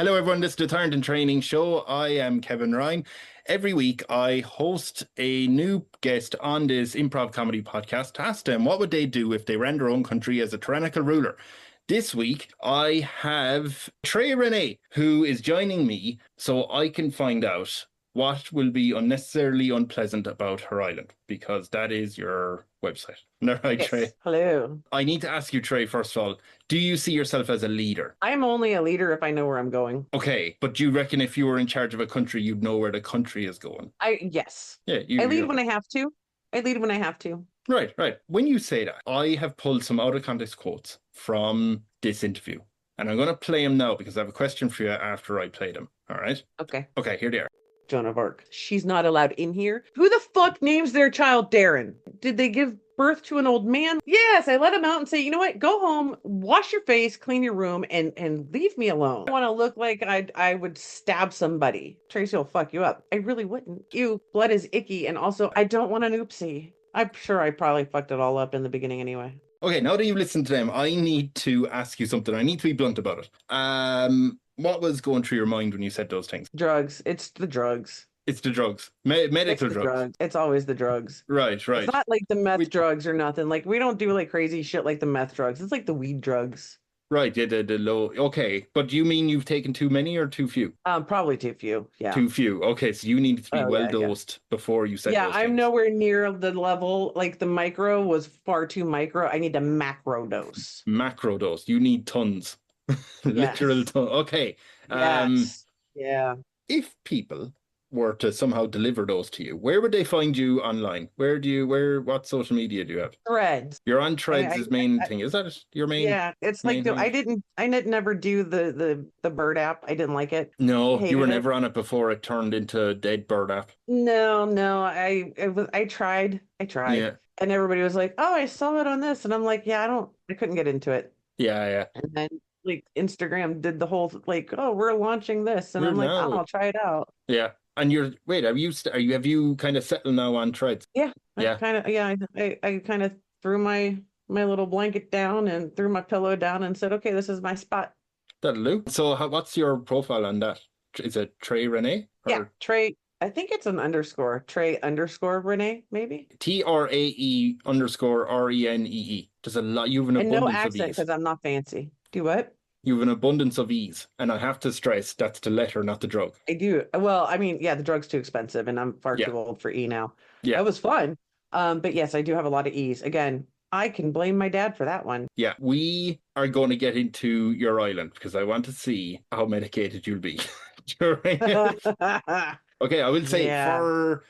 Hello, everyone. This is the Tyrant and Training Show. I am Kevin Ryan. Every week, I host a new guest on this improv comedy podcast to ask them what would they do if they ran their own country as a tyrannical ruler. This week, I have Trae Renee, who is joining me so I can find out what will be unnecessarily unpleasant about her island, because that is your website. All right, Yes. Trae. Hello. I need to ask you, Trae, first of all, do you see yourself as a leader? I'm only a leader if I know where I'm going. Okay, but do you reckon if you were in charge of a country, you'd know where the country is going? Yes. Yeah, I lead when I have to. I lead when I have to. Right, right. When you say that, I have pulled some out of context quotes from this interview, and I'm going to play them now because I have a question for you after I play them. All right? Okay. Okay, here they are. Joan of Arc. She's not allowed in here. Who the fuck names their child Darren? Did they give birth to an old man? Yes, I let him out and say, you know what? Go home, wash your face, clean your room, and leave me alone. I want to look like I would stab somebody. Tracy will fuck you up. I really wouldn't. Ew, blood is icky, and also I don't want an oopsie. I'm sure I probably fucked it all up in the beginning anyway. Okay, now that you've listened to them, I need to ask you something. I need to be blunt about it. What was going through your mind when you said those things? Drugs. It's the drugs. It's the drugs. Medical It's the drugs. It's always the drugs. Right, right. It's not like the meth drugs or nothing. Like, we don't do like crazy shit like the meth drugs. It's like the weed drugs. Right, yeah, the low. Okay, but do you mean you've taken too many or too few? Probably too few. Yeah. Too few. Okay, so you needed to be well dosed before you said Yeah, those I'm things. nowhere near the level. Like, the micro was far too micro. I need a macro dose. Macro dose. You need tons. Literal tons. Okay. Yes. Yeah. If people were to somehow deliver those to you, where would they find you online? What social media do you have? Threads. You're on Threads' main thing. Is that your main? Yeah, it's like I didn't never do the bird app. I didn't like it. No, you were never on it before it turned into Dead Bird app. No, I tried. Yeah. And everybody was like, "Oh, I saw it on this." And I'm like, "Yeah, I couldn't get into it." Yeah, yeah. And then like Instagram did the whole like, "Oh, we're launching this." And I'm like, "Oh, I'll try it out." Yeah. And have you kind of settled now on Threads? Yeah. Yeah. I kind of threw my little blanket down and threw my pillow down and said, "Okay, this is my spot." That'll do. So what's your profile on that? Is it Trae Renee? Yeah, Trae. I think it's an underscore. Trae Renee, maybe. TRAE_RENEE. There's a lot. You have an abundance no of accent ease. because I'm not fancy. Do what? You have an abundance of ease, and I have to stress that's the letter, not the drug. I do. Well, I mean, yeah, the drug's too expensive, and I'm far too old for E now. Yeah, that was fun. But yes, I do have a lot of E's. Again, I can blame my dad for that one. Yeah, we are going to get into your island because I want to see how medicated you'll be during it. Okay, I will say for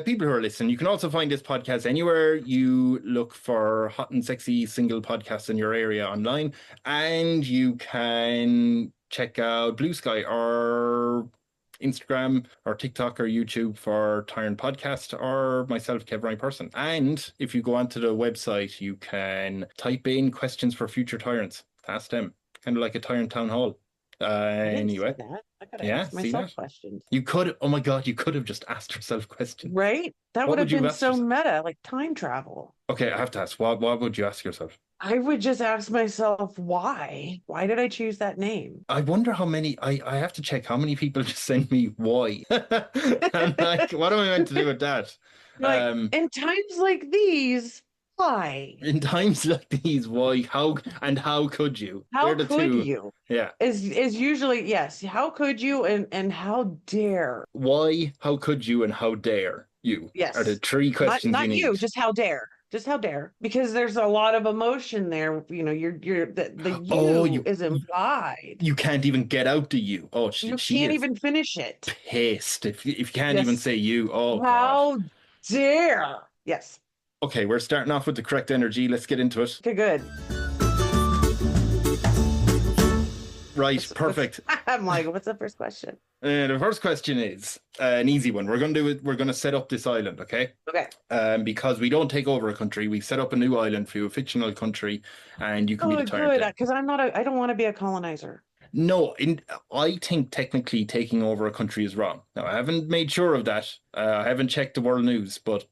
people who are listening, you can also find this podcast anywhere you look for hot and sexy single podcasts in your area online, and you can check out Blue Sky or Instagram or TikTok or YouTube for Tyrant Podcast or myself, Kev Ryan Person. And if you go onto the website, you can type in questions for future Tyrants. Ask them, kind of like a Tyrant Town Hall. Anyway, I gotta ask myself questions. You could, oh my God, you could have just asked yourself questions. Right? That would have been so meta, like time travel. Okay, I have to ask, what would you ask yourself? I would just ask myself, why? Why did I choose that name? I wonder how many, I have to check how many people just send me why. I'm like, what am I meant to do with that? Like, in times like these, why? In times like these, why? How could you? How could you? Yeah. Is usually, yes. How could you and how dare? Why, how could you, and how dare you? Yes. Are the three questions not you need. You, just how dare. Just how dare. Because there's a lot of emotion there. You know, the you is implied. You can't even get out the you. Oh, you can't even finish it. Pissed if you can't even say you. Oh, how dare. Yes. Okay, we're starting off with the correct energy. Let's get into it. Okay, good. Right, perfect. I'm like, what's the first question? The first question is an easy one. We're going to do it. We're going to set up this island, okay? Okay. Because we don't take over a country. We set up a new island for you, a fictional country, and you can be the tyrant. Good, because I don't want to be a colonizer. No, I think technically taking over a country is wrong. Now, I haven't made sure of that. I haven't checked the world news, but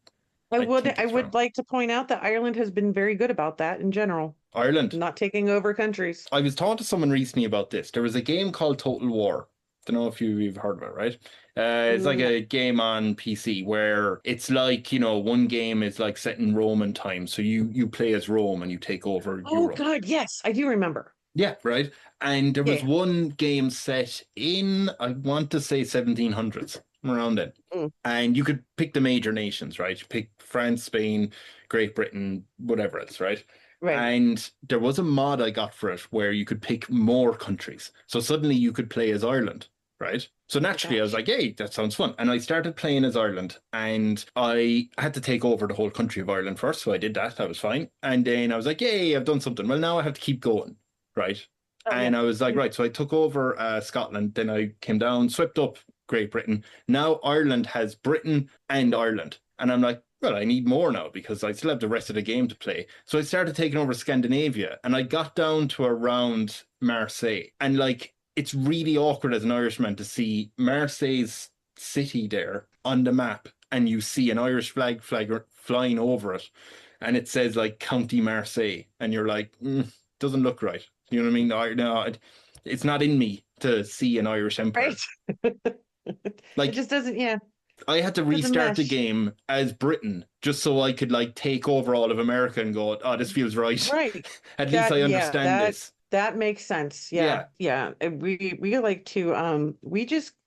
I think I it's would wrong. like to point out that Ireland has been very good about that in general, Ireland. not taking over countries. I was talking to someone recently about this. There was a game called Total War. Don't know if you've heard of it, right? It's like No. a game on PC where it's like, one game is like set in Roman times. So you play as Rome and you take over Oh Europe. God, yes, I do remember. Yeah, right. And there was Yeah. one game set in, I want to say 1700s, around then. Mm, And you could pick the major nations, right? You pick France, Spain, Great Britain, whatever else, right? right. And there was a mod I got for it where you could pick more countries. So suddenly you could play as Ireland, right? So Oh my naturally I was gosh. like, hey, that sounds fun. And I started playing as Ireland and I had to take over the whole country of Ireland first. So I did that. That was fine. And then I was like, yay, I've done something. Well, now I have to keep going, right? Oh yeah. And I was like, Yeah. right. So I took over Scotland. Then I came down, swept up Great Britain. Now Ireland has Britain and Ireland. And I'm like, well, I need more now because I still have the rest of the game to play. So I started taking over Scandinavia and I got down to around Marseille. And like, it's really awkward as an Irishman to see Marseille's city there on the map and you see an Irish flag flying over it. And it says like County Marseille. And you're like, doesn't look right. You know what I mean? No, it's not in me to see an Irish empire. Right. It Like, just doesn't, yeah, I had to doesn't restart the mesh. game as Britain just so I could like take over all of America and go, oh, this feels right. Right. At least That, I yeah, understand this. that makes sense. Yeah. Yeah. Yeah. And we like to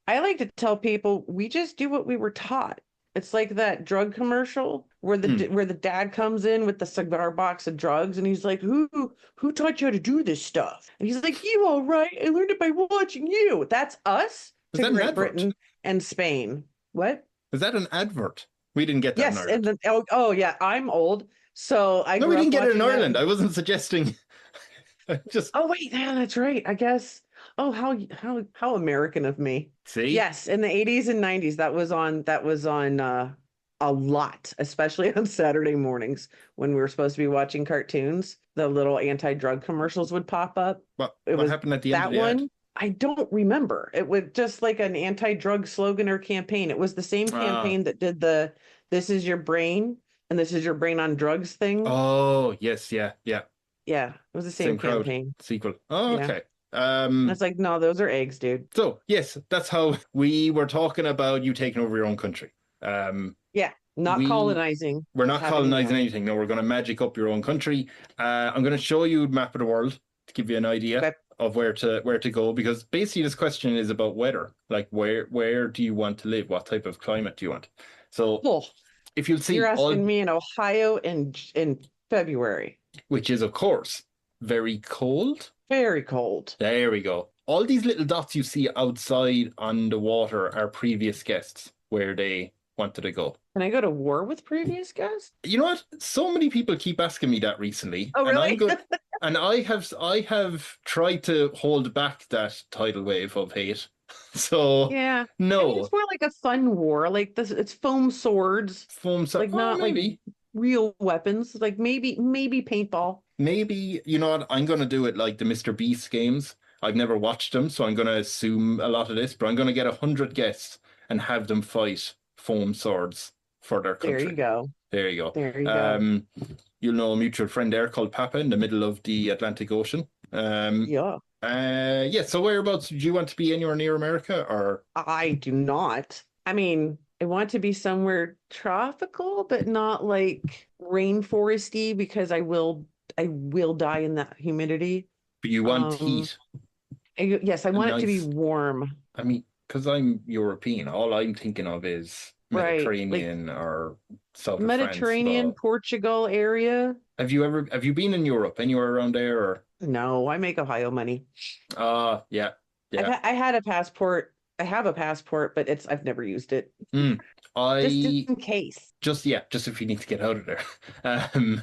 I like to tell people we just do what we were taught. It's like that drug commercial where Hmm. the dad comes in with the cigar box of drugs and he's like, who taught you how to do this stuff? And he's like, you all right. I learned it by watching you. That's us Is to that an Great advert? Britain and Spain. What? Is that an advert? We didn't get that in Yes, and Ireland. then oh yeah, I'm old. So I No, we grew didn't up get it in watching that. Ireland. I wasn't suggesting. Just Oh wait, yeah, that's right. I guess. Oh, how American of me. see. Yes, in the 80s and 90s, that was on a lot, especially on Saturday mornings when we were supposed to be watching cartoons. The little anti-drug commercials would pop up. It What was happened at the end of that the ad? one. I don't remember. It was just like an anti-drug slogan or campaign. It was the same Ah, campaign that did the "This is your brain" and "This is your brain on drugs" thing. oh, yes, yeah, yeah. Yeah, it was the same Same crowd. campaign. Sequel. Oh, Yeah. okay. And it's like, no, those are eggs, dude. So yes, that's how we were talking about you taking over your own country. Yeah, not We colonizing, we're just not having your colonizing own. anything. No, we're going to magic up your own country. I'm going to show you a map of the world to give you an idea Okay. of where to go because basically this question is about weather. Like where do you want to live? What type of climate do you want? So Cool. if you'll You're see all, asking me in Ohio in February. which is of course very cold. Very cold. There we go. All these little dots you see outside on the water are previous guests where they wanted to go. Can I go to war with previous guests? You know what? So many people keep asking me that recently, Oh, and I'm really? good. And I have tried to hold back that tidal wave of hate. So Yeah. I mean, no, it's more like a fun war. Like this, it's foam swords, foam. So, like oh, not like maybe, real weapons. Like maybe paintball. maybe you know what? I'm gonna do it like the Mr. Beast games. I've never watched them, so I'm gonna assume a lot of this. But I'm gonna get 100 guests and have them fight foam swords for their There you country. go. There you go. There you go. You'll know a mutual friend there called Papa in the middle of the Atlantic Ocean. Yeah. Yeah. So whereabouts do you want to be anywhere near America or? I do not. I mean, I want to be somewhere tropical, but not like rainforesty because I will die in that humidity. You want Um, heat? yes, I A want it to be nice. warm. I mean, because I'm European, all I'm thinking of is Right. Like Mediterranean or south of France. Mediterranean, But Portugal area. have you been in Europe anywhere around there or? No, I make Ohio money. Yeah, yeah. I had a passport. I have a passport, but I've never used it. Mm. Just I in case. just if you need to get out of there.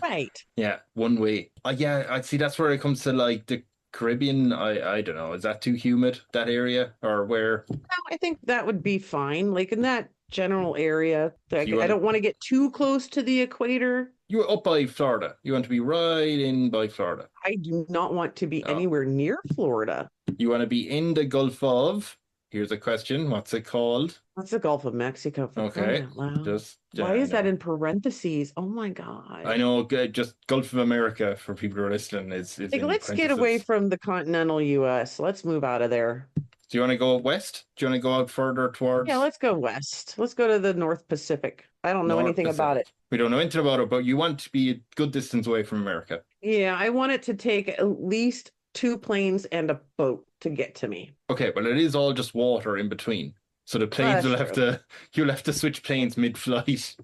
Right. Yeah, one way. Yeah, I see. That's where it comes to like the Caribbean. I don't know. Is that too humid, that area, or where No, I think that would be fine. Like in that general area. Like, you I want? don't want to get too close to the equator. You were up by Florida. You want to be right in by Florida. I do not want to be Oh, anywhere near Florida. you want to be in the Gulf of? Here's a question. What's it called? That's the Gulf of Mexico for crying Okay. out loud. Just, Why I is that know. in parentheses? Oh my I God. know, just Gulf of America for people who are listening is Like, in let's get away parentheses. from the continental US. Let's move out of there. Do you want to go west? Do you want to go out further Yeah, towards let's go west. Let's go to the North Pacific. I don't know North anything about it. Pacific? We don't know anything about it, but you want to be a good distance away from America. Yeah, I want it to take at least 2 planes and a boat to get to me. Okay, well, it is all just water in between. So the Oh, planes that's will have true. to, you'll have to switch planes mid-flight.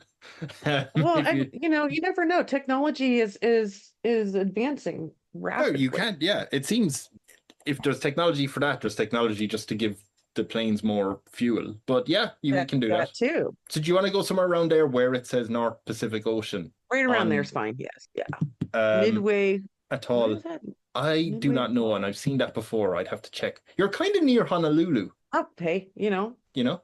Well, If you, you never know. Technology is advancing well, you rapidly. can't, yeah. It seems if there's technology for that, there's technology just to give the planes more fuel. But yeah, we That can do that. that too. So do you want to go somewhere around there where it says North Pacific Ocean Right around there on is fine. Yes. Yeah. um Midway. at Where all? is that? I do Midway not know, and Falls. I've seen that before. I'd have to check. You're kind of near Honolulu, Oh, hey, that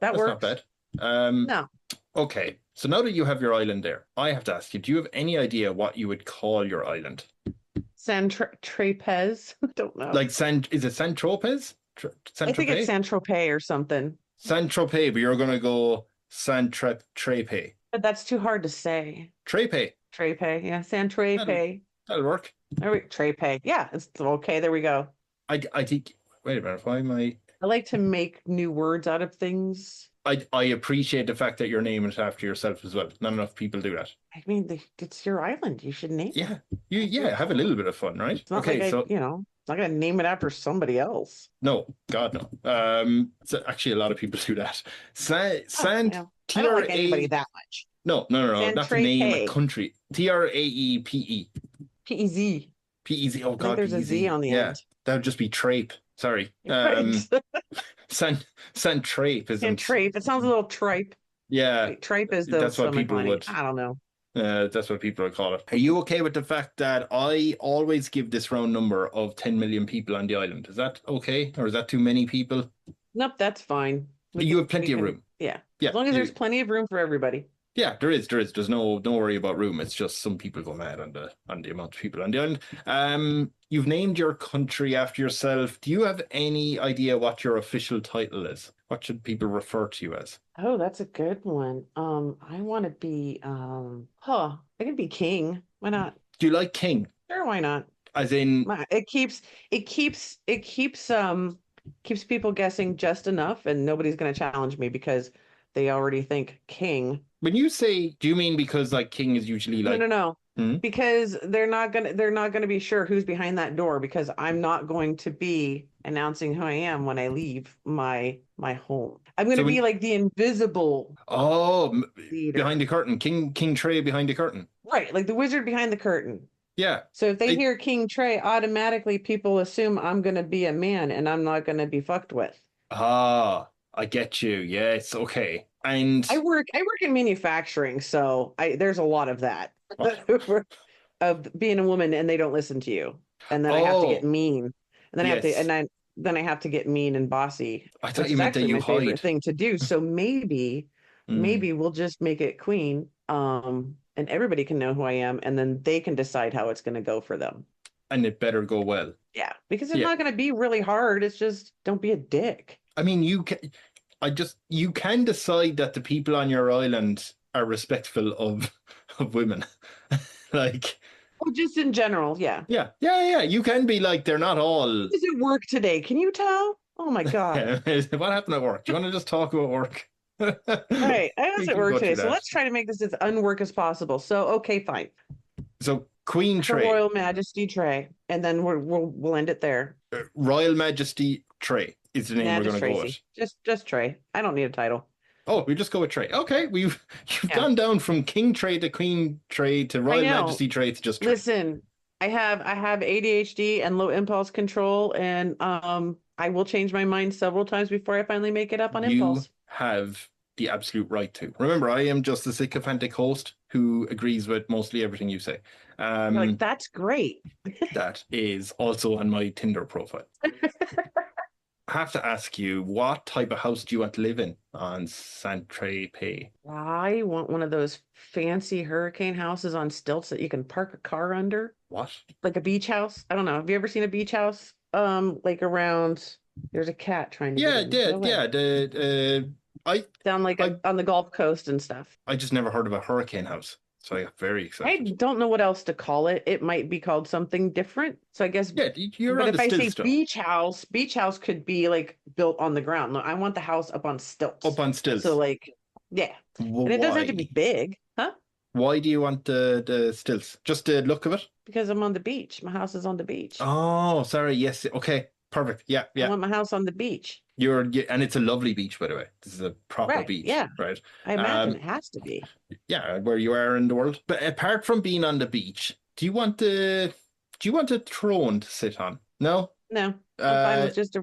that's not works. bad. Um, No. okay. So now that you have your island there, I have to ask you, do you have any idea what you would call your island? Traepez. Don't know. Like is it San Tropez? San I think it's Tropez? San Tropez or something, San Tropez, but you're gonna go San Trepe. but that's too hard to say. Trepe. Traepez. Yeah, San That'll Traepez. that'll work. Traepez. Yeah, it's okay. There we go. I think wait a minute, why am I I like to make new words out of things. I appreciate the fact that you're naming it after yourself as well. Not enough people do that. I mean, it's your island. You should name it. Yeah. Have a little bit of fun, right? It's not Okay, like so it's not gonna name it after somebody else. no, God no. So actually a lot of people do that. Oh, San yeah. I don't like anybody TRA that much. no, San not to name a Traepez. country. Traepe. Pez. Pez. Oh I think God, there's a Z PZ. on the Yeah. end. That would just be Trape. Sorry. Right. San San Trape And isn't. tripe. It sounds a little tripe. Yeah, Wait, tripe is the that's what stomach people lining. would. I don't know. That's what people would call it. Are you okay with the fact that I always give this round number of 10 million people on the island? Is that okay? Or is that too many people? Nope, that's fine. You have plenty of room. Yeah. Yeah. As long as there's plenty of room for everybody. Yeah, there is. There's no worry about room. It's just some people go mad on the amount of people on the island. You've named your country after yourself. Do you have any idea what your official title is? What should people refer to you as? Oh, that's a good one. I want to be I can be king. Why not? Do you like king? Sure, why not? As in, It keeps people guessing just enough, and nobody's gonna challenge me because they already think king. when you say, do you mean because like king is usually like, No. hmm? Because they're not gonna be sure who's behind that door because I'm not going to be announcing who I am when I leave my home. I'm gonna So be like the invisible oh, leader. behind the curtain, King Trae behind the curtain. Right, like the wizard behind the curtain. Yeah. So if they hear King Trae, automatically people assume I'm gonna be a man and I'm not gonna be fucked with. I get you. Yes, okay. And I work in manufacturing, so there's a lot of that of being a woman and they don't listen to you, and then I have to get mean, and then I have to get mean and bossy. I thought Which you is meant that actually you my favorite hide. thing to do. So maybe we'll just make it queen, and everybody can know who I am, and then they can decide how it's going to go for them. And it better go well. Yeah, because it's Yeah. not going to be really hard. It's just don't be a dick. I mean, you can decide that the people on your island are respectful of women. Like, Well, just in general, yeah. yeah. You can be like, they're not all. Does it work today? Can you tell? Oh my God. What happened at work? Do you want to just talk about work? All right, I was We at can work go today, through so that. let's try to make this as unwork as possible. So, okay, fine. So Queen Her Trae, Royal Majesty Trae, and then we'll end it there. Royal Majesty Trae is the name Nah, we're just going to go Tracy. with. Just Trae. I don't need a title. Oh, we just go with Trae. Okay, you've Yeah. gone down from King Trae to Queen Trae to Royal know. Majesty Trae to just Trae. Listen, I have ADHD and low impulse control, and I will change my mind several times before I finally make it up on impulse. You have the absolute right to. Remember, I am just a sycophantic host who agrees with mostly everything you say. You're like, that's great. That is also on my Tinder profile. I have to ask you, what type of house do you want to live in on San Traepez? I want one of those fancy hurricane houses on stilts that you can park a car under. What? Like a beach house. I don't know. Have you ever seen a beach house? Like around There's a cat trying to get Yeah, in. Go away. yeah. Down like I on the Gulf Coast and stuff. I just never heard of a hurricane house, so I got very I excited. don't know what else to call it. It might be called something different. So I guess, Yeah, you're but on if the I still say stuff. beach house could be like built on the ground. No, I want the house up on Up stilts. on So stilts. like, yeah. And it doesn't have to be Why? big, huh? Why do you want the stilts? Just the look of it? Because I'm on the beach. My house is on the beach. Oh, sorry. Yes. Okay. Perfect. Yeah, I yeah. want my house on the beach. And it's a lovely beach, by the way. This is a proper Right. beach, Yeah. right? I imagine Um, it has to be. yeah, where you are in the world. But apart from being on the beach, do you want a throne to sit on? No? No, I'm fine Uh, with just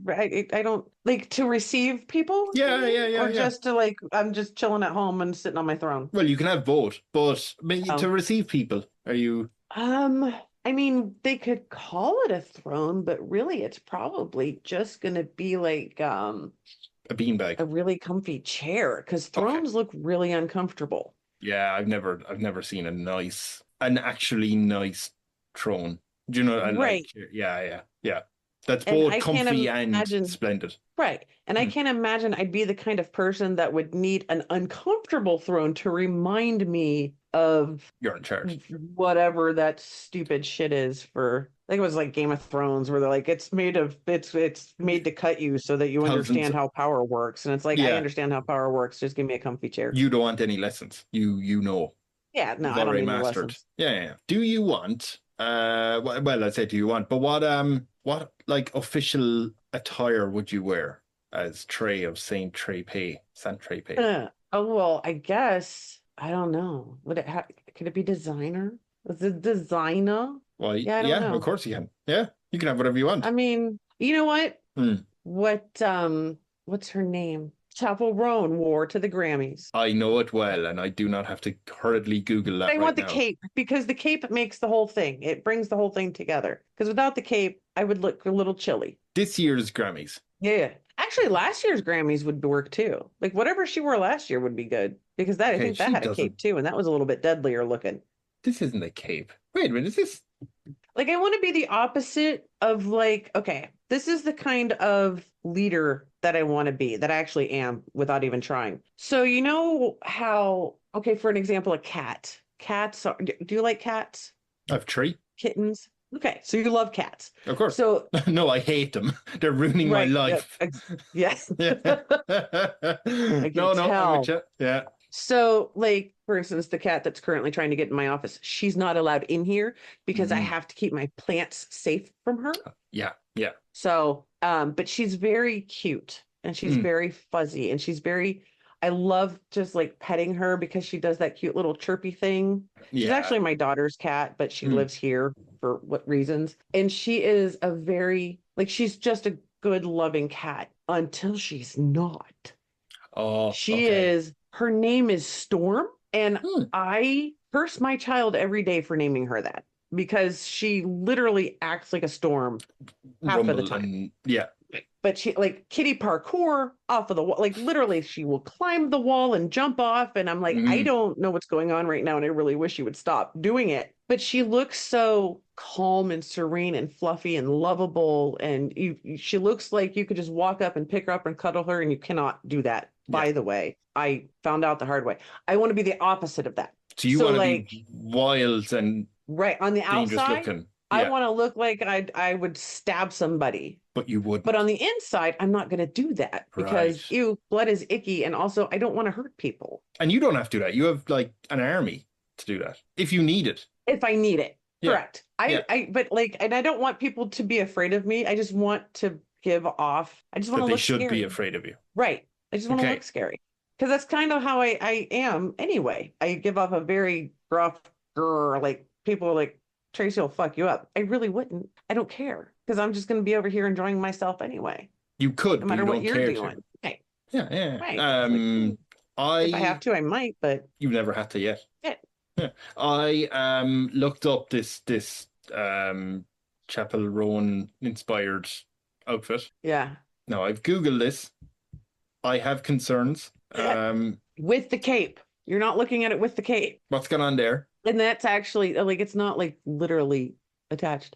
I don't like to receive people, you yeah, mean? yeah, yeah, Or yeah. just to like, I'm just chilling at home and sitting on my throne. Well, you can have both, but I mean, to Oh. receive people, are you I mean, they could call it a throne, but really it's probably just gonna be like a beanbag? a really comfy chair because Okay. thrones look really uncomfortable. Yeah, I've never seen an actually nice throne. Do you know? I like, Right. yeah, yeah, yeah. That's And both I can't comfy and imagine, splendid. right. And I Hmm. can't imagine I'd be the kind of person that would need an uncomfortable throne to remind me of You're in charge. whatever that stupid shit is for. I think it was like Game of Thrones where they're like, it's made to cut you so that you Thousands. understand how power works. And it's like, I Yeah, understand how power works. Just give me a comfy chair. you don't want any lessons. You know. Yeah, no, You've I don't already need no mastered. lessons. Yeah, yeah, yeah. Do you want well, I'd say do you want, but what like official attire would you wear as Trae of St. Traepez, Saint Traepez? Oh well, I guess I don't know. Could it be designer? Is it designer? Well, Yeah, I don't yeah, of know. course you can. Yeah, you can have whatever you I want. mean, you know what? Hmm. What's her name? Chapel Roan wore to the Grammys. I know it well, and I do not have to hurriedly Google But that I right want the now. cape because the cape makes the whole thing. It brings the whole thing together. Because without the cape, I would look a little chilly. This year's Grammys. Yeah. Actually, last year's Grammys would work too. Like whatever she wore last year would be good because that I Okay, think that she had a doesn't. cape too, and that was a little bit deadlier looking. This isn't a cape. Wait a minute, is this? Like I want to be the opposite of like, okay, this is the kind of leader that I want to be, that I actually am without even trying. So you know how, okay, for an example, a cat. Cats are, do you like cats? I've tree, Kittens? Okay, so you love cats. of course. So No, I hate them. They're ruining my right, life. yes. Yeah. I can No, I'm with tell. you. Yeah. So, like, for instance, the cat that's currently trying to get in my office, she's not allowed in here because I Mhm. have to keep my plants safe from her. Yeah. Yeah. So, but she's very cute and she's Mm. very fuzzy and I love just like petting her because she does that cute little chirpy thing. She's Yeah. actually my daughter's cat, but she Mm. lives here for what reasons? And she is she's just a good, loving cat until she's not. Oh, okay. Her name is Storm, and Hmm. I curse my child every day for naming her that because she literally acts like a storm half of the Rumble time. and yeah. But she like kitty parkour off of the wall, like literally she will climb the wall and jump off. And I'm like, I Mhm. don't know what's going on right now, and I really wish you would stop doing it. But she looks so calm and serene and fluffy and lovable, and she looks like you could just walk up and pick her up and cuddle her, and you cannot do that. Yeah. By the way, I found out the hard way. I want to be the opposite of that. So you So want to like be wild and right on the dangerous outside, looking. I Yeah. want to look like I would stab somebody. But you But wouldn't. on the inside, I'm not going to do that because Right. ew, blood is icky. And also, I don't want to hurt people And you don't have to do that. You have like an army to do that if you need it. if I need it. Yeah. Correct. Yeah. But like, and I don't want people to be afraid of me. I just want to give off. I just want That to they look should scary. be afraid of you. Right. I just want to Okay. look scary because that's kind of how I am anyway. I give off a very gruff, grr, like people are like, Tracy will fuck you up. I really wouldn't. I don't care because I'm just going to be over here enjoying myself anyway, You could, no but matter you what don't you're care doing. to. Right. Yeah, yeah. Right. Like, if I have to, I might, but You've never had to yet. yeah. Yeah. I looked up this Chapel Roan inspired outfit. Yeah. Now I've Googled this. I have concerns. With the cape. You're not looking at it with the cape. What's going on there? And that's actually like it's not like literally attached.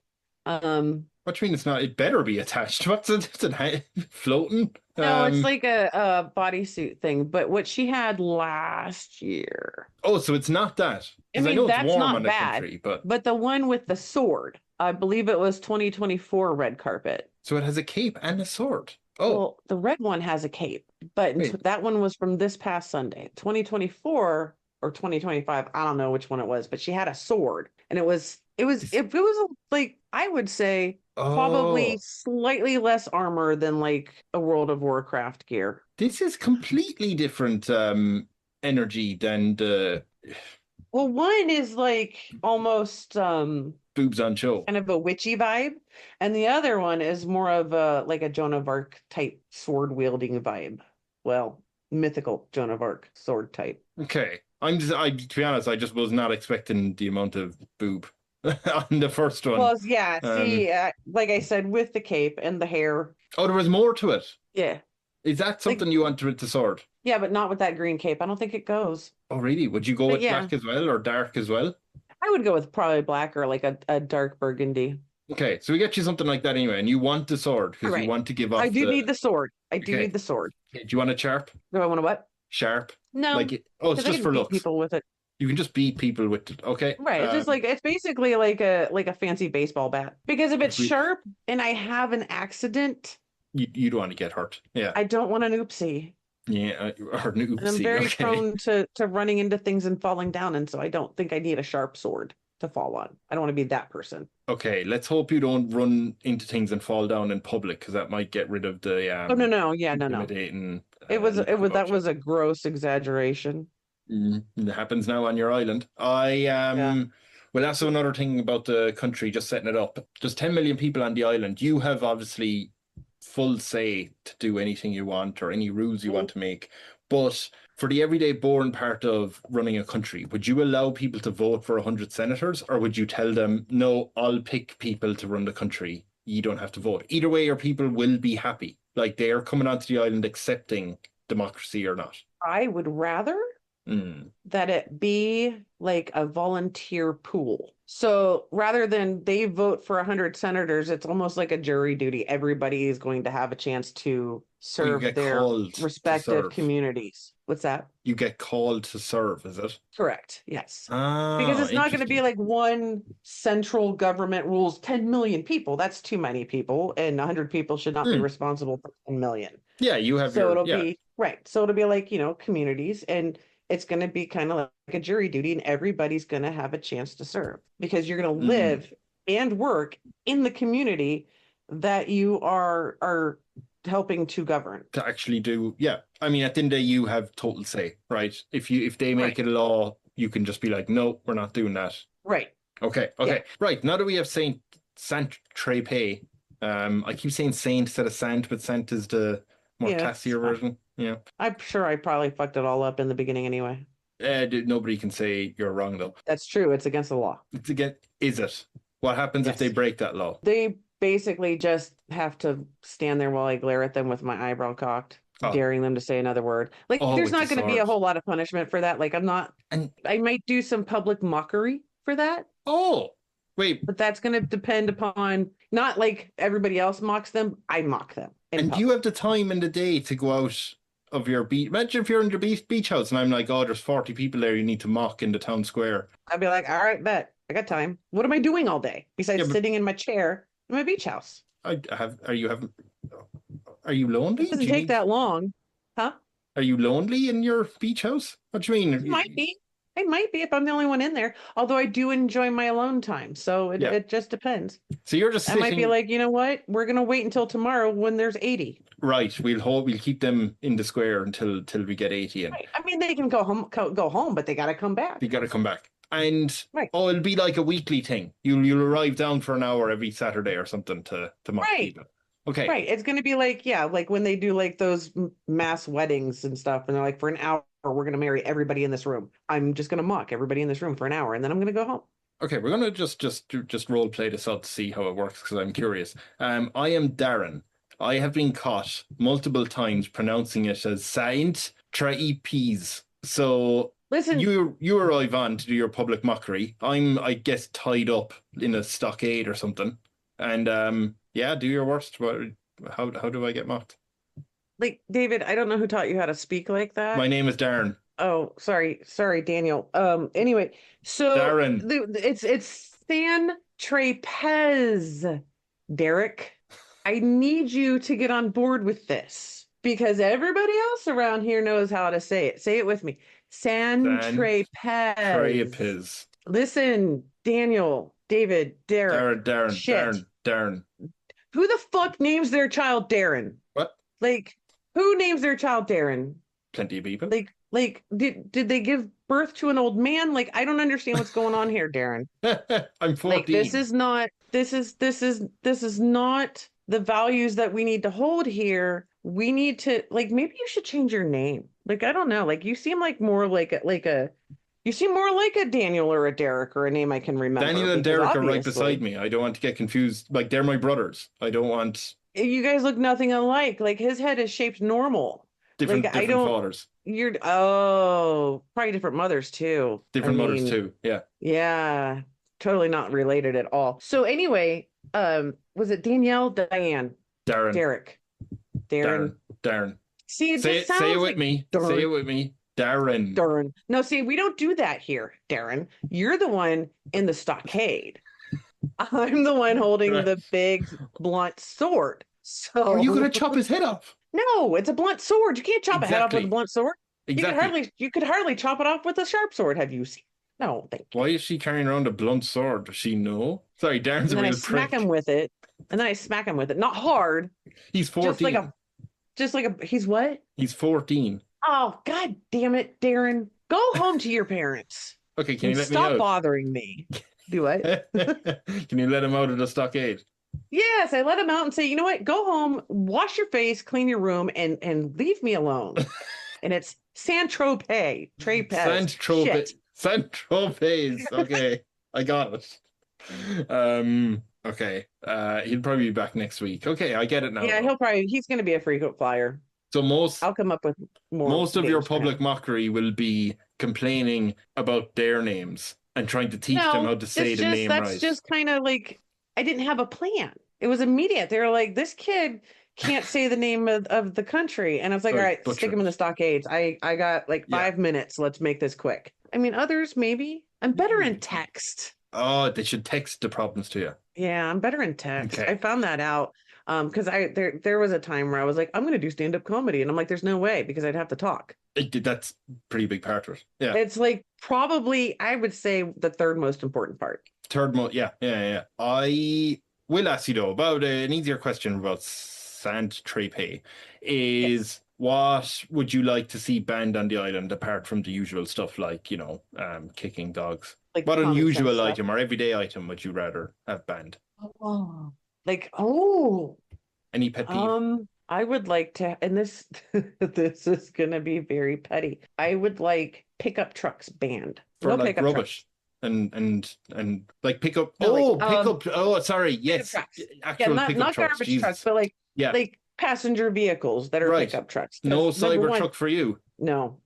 What do you mean it's not? It better be attached. What's it? It's floating. No, it's like a bodysuit thing, but what she had last year. Oh, so it's not that. I Because I mean, know it's that's warm not on the bad, country, but but the one with the sword, I believe it was 2024 red carpet. so it has a cape and a sword. Oh, Well, the red one has a cape, but wait. that one was from this past Sunday. 2024 or 2025, I don't know which one it was, but she had a sword and it was like I would say probably Oh, slightly less armor than like a World of Warcraft gear. this is completely different energy than the Well, one is like almost boobs on show. kind of a witchy vibe, and the other one is more of a like a Joan of Arc type sword wielding vibe. Well, mythical Joan of Arc sword type. Okay. To be honest, I just was not expecting the amount of boob on the first one. Well, yeah, Um, see, like I said, with the cape and the hair. oh, there was more to it. Yeah. Is that Like, something you want with the sword? yeah, but not with that green cape. I don't think it goes. Oh, really? Would you go But with yeah, black as well or dark as well? I would go with probably black or like a dark burgundy. Okay, so we get you something like that anyway, and you want the sword All because you right. want to give I off do the. need the sword. I do Okay. need the sword. Okay, do you want a sharp? Do I want to what? Sharp? No, Oh, it's because I just can for beat looks. people with it. You can just beat people with it. Okay. Right. It's just like it's basically like a fancy baseball bat. Because if it's we, sharp and I have an accident, you don't want to get hurt. Yeah. I don't want an oopsie. Yeah. Or an And I'm oopsie. very Okay. prone to running into things and falling down, and so I don't think I need a sharp sword to fall on. I don't want to be that person. Okay. Let's hope you don't run into things and fall down in public because that might get rid of the Oh no, yeah, no. intimidating It look was that about you. was a gross exaggeration. It happens now on your island. Yeah. Well, that's another thing about the country, just setting it up. There's 10 million people on the island. You have obviously full say to do anything you want or any rules you want to make. But for the everyday boring part of running a country, would you allow people to vote for 100 senators, or would you tell them, no, I'll pick people to run the country. You don't have to vote. Either way, your people will be happy. Like they are coming onto the island accepting democracy or not. I would rather that it be like a volunteer pool. So rather than they vote for 100 senators, it's almost like a jury duty. Everybody is going to have a chance to Oh, you serve get their called to respective serve. communities. What's that? You get called to serve, is it? Correct. Yes. Because Ah, it's not going to be interesting. like one central government rules 10 million people. That's too many people, and 100 people should not be responsible for 10 million. Yeah, you have So your, it'll yeah. be right. So it'll be like, communities, and it's going to be kind of like a jury duty, and everybody's going to have a chance to serve because you're going to live and work in the community that you are helping to govern. To actually do, yeah. I mean, at the end of the day, you have total say, right? If they make it a law, you can just be like, no, we're not doing that. Right. Okay. Yeah. Right. Now that we have Saint Traepez, I keep saying Saint instead of Sant, but Sant is the more classier version. Yeah. I'm sure I probably fucked it all up in the beginning anyway. Nobody can say you're wrong though. That's true. It's against the law. It's again, is it? What happens if they break that law? They basically just have to stand there while I glare at them with my eyebrow cocked, daring them to say another word. Like, there's not going to be a whole lot of punishment for that. Like, I might do some public mockery for that. Oh, wait. But that's going to depend upon, not like everybody else mocks them. I mock them. And do you have the time in the day to go out of your beach? Imagine if you're in your beach house and I'm like, oh, there's 40 people there you need to mock in the town square. I'd be like, all right, bet. I got time. What am I doing all day besides sitting in my chair in my beach house? Are you lonely? It doesn't take that long. Huh? Are you lonely in your beach house? What do you mean? It might be. I might be if I'm the only one in there. Although I do enjoy my alone time. So it just depends. So you're just sitting... I might be like, you know what? We're going to wait until tomorrow when there's 80. Right. We'll keep them in the square until we get 80 in. Right. I mean, they can go home, but they got to come back. They got to come back. And it'll be like a weekly thing. You'll arrive down for an hour every Saturday or something to mock people. Okay. Right. It's going to be like, like when they do like those mass weddings and stuff, and they're like, for an hour, we're going to marry everybody in this room. I'm just going to mock everybody in this room for an hour, and then I'm going to go home. Okay, we're going to just role play this out to see how it works because I'm curious. I am Darren. I have been caught multiple times pronouncing it as Saint Traepez. So listen, you arrive on to do your public mockery. I'm, I guess, tied up in a stockade or something. And yeah, do your worst. How do I get mocked? Like, David, I don't know who taught you how to speak like My that. name is Darren. Oh, sorry, Daniel. Anyway, so Darren. it's San Traepez, Derek. I need you to get on board with this because everybody else around here knows how to say it. Say it with me. San San Traepez. Traepez. Listen, Daniel, David, Derek. Shit. Darren. Who the fuck names their child Darren? What? Like, who names their child Darren? Plenty of people. Like, did they give birth to an old man? Like, I don't understand what's going on here, Darren. I'm 14. Like, this is not the values that we need to hold here. We need to, like, maybe you should change your name. Like, I don't know. Like, you seem like more like a you seem more like a Daniel or a Derek or a name I can remember. Daniel and because Derek are right obviously beside me. I don't want to get confused. Like, they're my brothers. I don't want you guys look nothing alike. Like, his head is shaped normal. different Like, I don't. fathers. Probably different mothers too. Different mothers too. Yeah. Yeah, totally not related at all. So anyway, was it Danielle, Diane, Darren. Derek, Darren? Darren. See, it Say just sounds it with like me. Darren. Say it with me. Darren. Darren. No, see, we don't do that here, Darren. You're the one in the stockade. I'm the one holding the big blunt sword. So Are you going to chop his head off? No, it's a blunt sword. You can't chop a head off with a blunt sword. Exactly. You could hardly chop it off with a sharp sword. Have you seen? No, thank you. Why is she carrying around a blunt sword? Does she know? Sorry, Darren's a real prick. Smack him with it. And then I smack him with it. Not hard. He's 14. Just like a he's what? He's 14. Oh, god damn it, Darren. Go home to your parents. Okay, can you let me stop out? bothering me? Do what? Can you let him out of the stockade? Yes, I let him out and say, you know what? Go home, wash your face, clean your room, and leave me alone. And it's Traepez. Traepez. Okay, I got it. Okay. He'll probably be back next week. Okay, I get it now. Yeah, he's going to be a frequent flyer. So I'll come up with more. Most of your public mockery will be complaining about their names and trying to teach them how to say the name right. That's just kind of like, I didn't have a plan. It was immediate. They were like, this kid can't say the name of the country. And I was like, all right, stick him in the stockades. I got like 5 minutes. Let's make this quick. I mean, others, maybe. I'm better in text. Oh, they should text the problems to you. Yeah, I'm better in text. Okay. I found that out. Because there was a time where I was like, I'm going to do stand-up comedy. And I'm like, there's no way because I'd have to talk. That's a pretty big part of it. Yeah. It's like probably, I would say, the third most important part. Yeah. I will ask you though about an easier question about Sant Traepez is what would you like to see banned on the island apart from the usual stuff like, kicking dogs? Like what unusual item or everyday item would you rather have banned? Any pet peeve? I would like to, and this this is gonna be very petty. I would like pickup trucks banned. For no like pickup rubbish. Trucks. And like pickup. No, pickup. Oh, sorry. Yes. Actual not trucks. garbage Jesus. trucks, but like passenger vehicles that are pickup trucks. No cyber truck for you. No.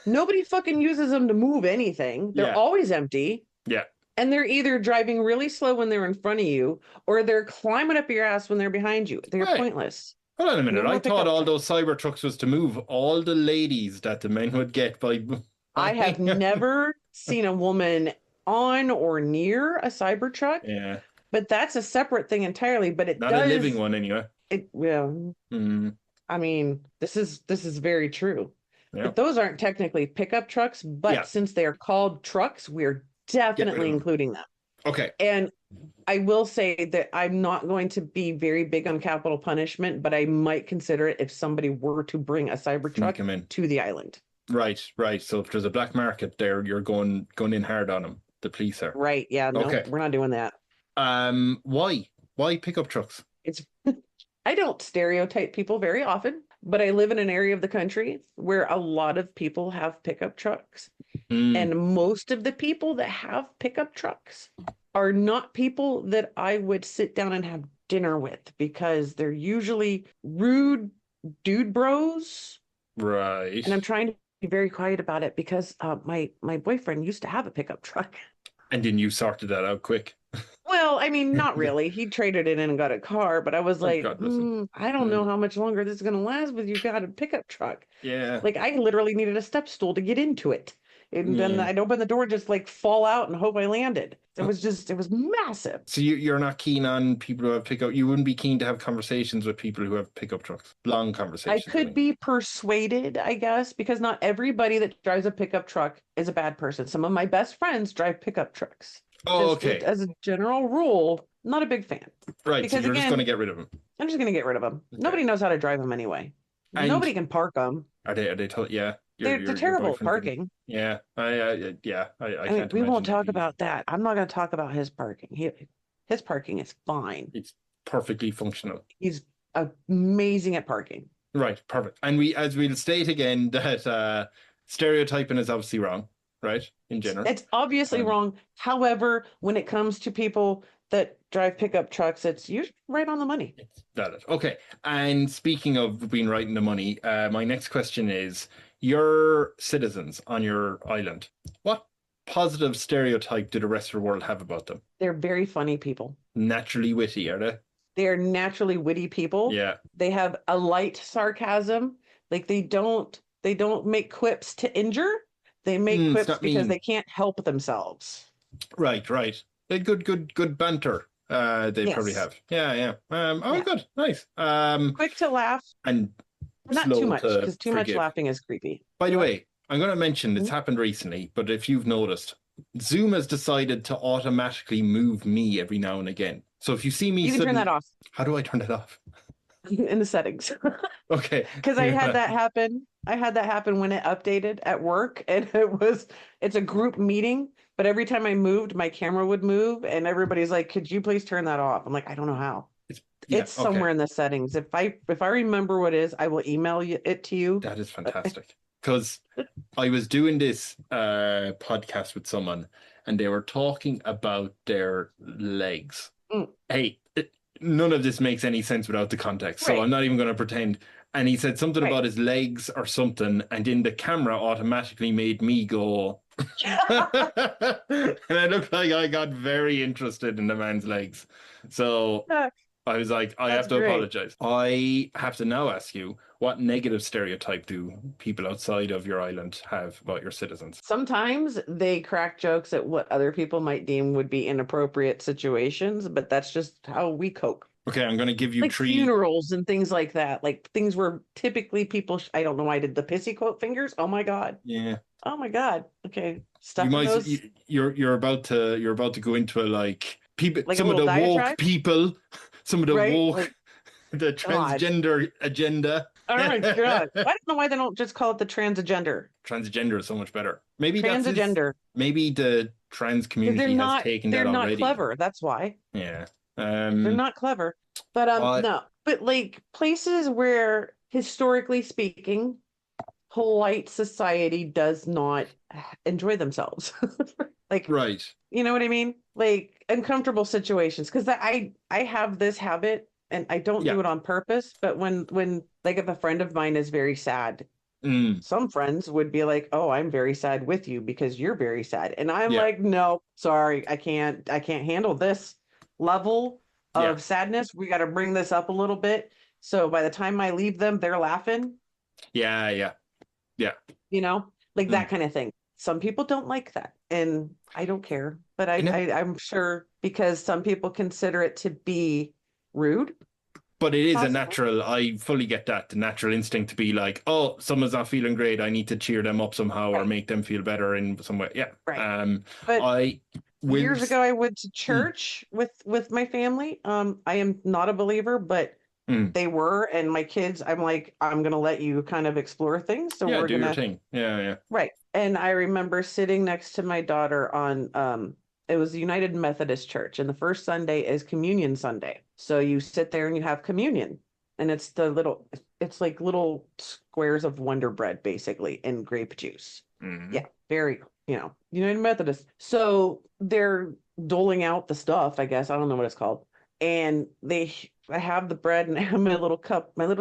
Nobody fucking uses them to move anything. They're always empty. Yeah. And they're either driving really slow when they're in front of you, or they're climbing up your ass when they're behind you. They're pointless. Hold on a minute. I thought all those cyber trucks was to move all the ladies that the men would get by. I have never seen a woman on or near a cyber truck. Yeah. But that's a separate thing entirely. But it not a living one anyway. I mean, this is very true. Yeah. But those aren't technically pickup trucks. But since they are called trucks, we're definitely including them. Okay. And I will say that I'm not going to be very big on capital punishment, but I might consider it if somebody were to bring a cyber truck to the island. Right. So if there's a black market there, you're going in hard on them. The police are. Right. Yeah. No, we're not doing that. Why pickup trucks? I don't stereotype people very often, but I live in an area of the country where a lot of people have pickup trucks. And most of the people that have pickup trucks are not people that I would sit down and have dinner with because they're usually rude dude bros. Right. And I'm trying to be very quiet about it because my boyfriend used to have a pickup truck. And then you sorted that out quick. Well, I mean, not really. He traded it in and got a car, but I was Oh, like, God bless him. I don't know how much longer this is going to last with you got a pickup truck. Yeah. Like I literally needed a step stool to get into it. And then Yeah. I'd open the door, just like fall out and hope I landed. It was massive. So you're not keen on people who have pickup. You wouldn't be keen to have conversations with people who have pickup trucks. Long I conversations, I could mean. be persuaded, I guess, because not everybody that drives a pickup truck is a bad person. Some of my best friends drive pickup trucks. Oh, Just okay. as a general rule, not a big fan. Right. So Because you're just going again, to get rid of them. I'm just going to get rid of them. Okay. Nobody knows how to drive them anyway. And Nobody can park them. are they yeah. They're Your terrible at boyfriend can. parking. Yeah. I I mean, can't we imagine won't they'd talk be. about that. I'm not going to talk about his parking. His parking is fine. It's perfectly functional. He's amazing at parking. Right, perfect. And as we'll state again, that stereotyping is obviously wrong, right? In general. It's obviously wrong. However, when it comes to people that drive pickup trucks, it's usually right on the money. It's valid. Okay. And speaking of being right in the money, my next question is, your citizens on your island, what positive stereotype do the rest of the world have about them? They're very funny people. Naturally witty, are they? They're naturally witty people. Yeah. They have a light sarcasm. Like they don't make quips to injure. They make quips because they can't help themselves. Right. A good banter. They probably have. Yeah. Good. Nice. Quick to laugh. And not too much, because too much laughing is creepy. By the way, I'm going to mention it's happened recently, but if you've noticed, Zoom has decided to automatically move me every now and again. So if you see me, you can turn that off. How do I turn that off? In the settings. Okay. Because I had that happen. I had that happen when it updated at work, and it's a group meeting, but every time I moved, my camera would move, and everybody's like, "Could you please turn that off?" I'm like, "I don't know how." It's somewhere in the settings. If I remember what it is, I will email it to you. That is fantastic. Because I was doing this podcast with someone, and they were talking about their legs. Hey, none of this makes any sense without the context, so I'm not even going to pretend. And he said something about his legs or something, and then the camera automatically made me go. And I looked like I got very interested in the man's legs. So I was like, I have to apologize. I have to now ask you, what negative stereotype do people outside of your island have about your citizens? Sometimes they crack jokes at what other people might deem would be inappropriate situations, but that's just how we cope. Okay, I'm going to give you like funerals and things like that. Like things where typically people, I don't know why I did the pissy quote fingers. Oh my God. Yeah. Oh my God. Okay. You're about to go into people, like some of the diatribe? woke people, some of the woke, the transgender God. agenda. Oh my God. I don't know why they don't just call it the transgender. Transgender is so much better. Maybe transgender. Maybe the trans community has taken that already. They're not clever. That's why. Yeah. They're not clever. But no. But like places where historically speaking, polite society does not enjoy themselves. Right. You know what I mean? Like uncomfortable situations. Because I have this habit, and I don't do it on purpose, but when like if a friend of mine is very sad, some friends would be like, "Oh, I'm very sad with you because you're very sad." And I'm like, "No, sorry, I can't handle this level of sadness. We got to bring this up a little bit." So by the time I leave them, they're laughing. Yeah. You know, like that kind of thing. Some people don't like that, and I don't care. But I'm sure because some people consider it to be rude. But it is I fully get that, the natural instinct to be like, oh, someone's not feeling great, I need to cheer them up somehow or make them feel better in some way. Yeah. Right. But years ago I went to church with my family. I am not a believer, but they were, and my kids, I'm like, I'm gonna let you kind of explore things. So we're do gonna your thing. Yeah. Right. And I remember sitting next to my daughter on it was United Methodist Church, and the first Sunday is Communion Sunday. So you sit there and you have communion, and it's like little squares of Wonder Bread, basically, and grape juice. Yeah, very, United Methodist. So they're doling out the stuff, I guess. I don't know what it's called. And I have the bread and I have my little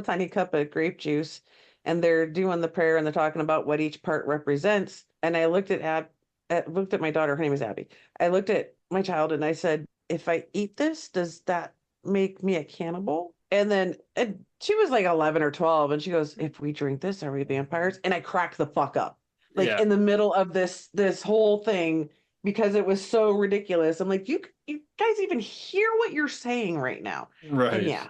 tiny cup of grape juice, and they're doing the prayer and they're talking about what each part represents. And I looked at my daughter, her name is Abby. I looked at my child and I said, if I eat this, does that make me a cannibal? And she was like 11 or 12, and she goes, if we drink this, are we vampires? And I cracked the fuck up, like Yeah. in the middle of this whole thing, because it was so ridiculous. I'm like, you guys even hear what you're saying right now? And Right. yeah,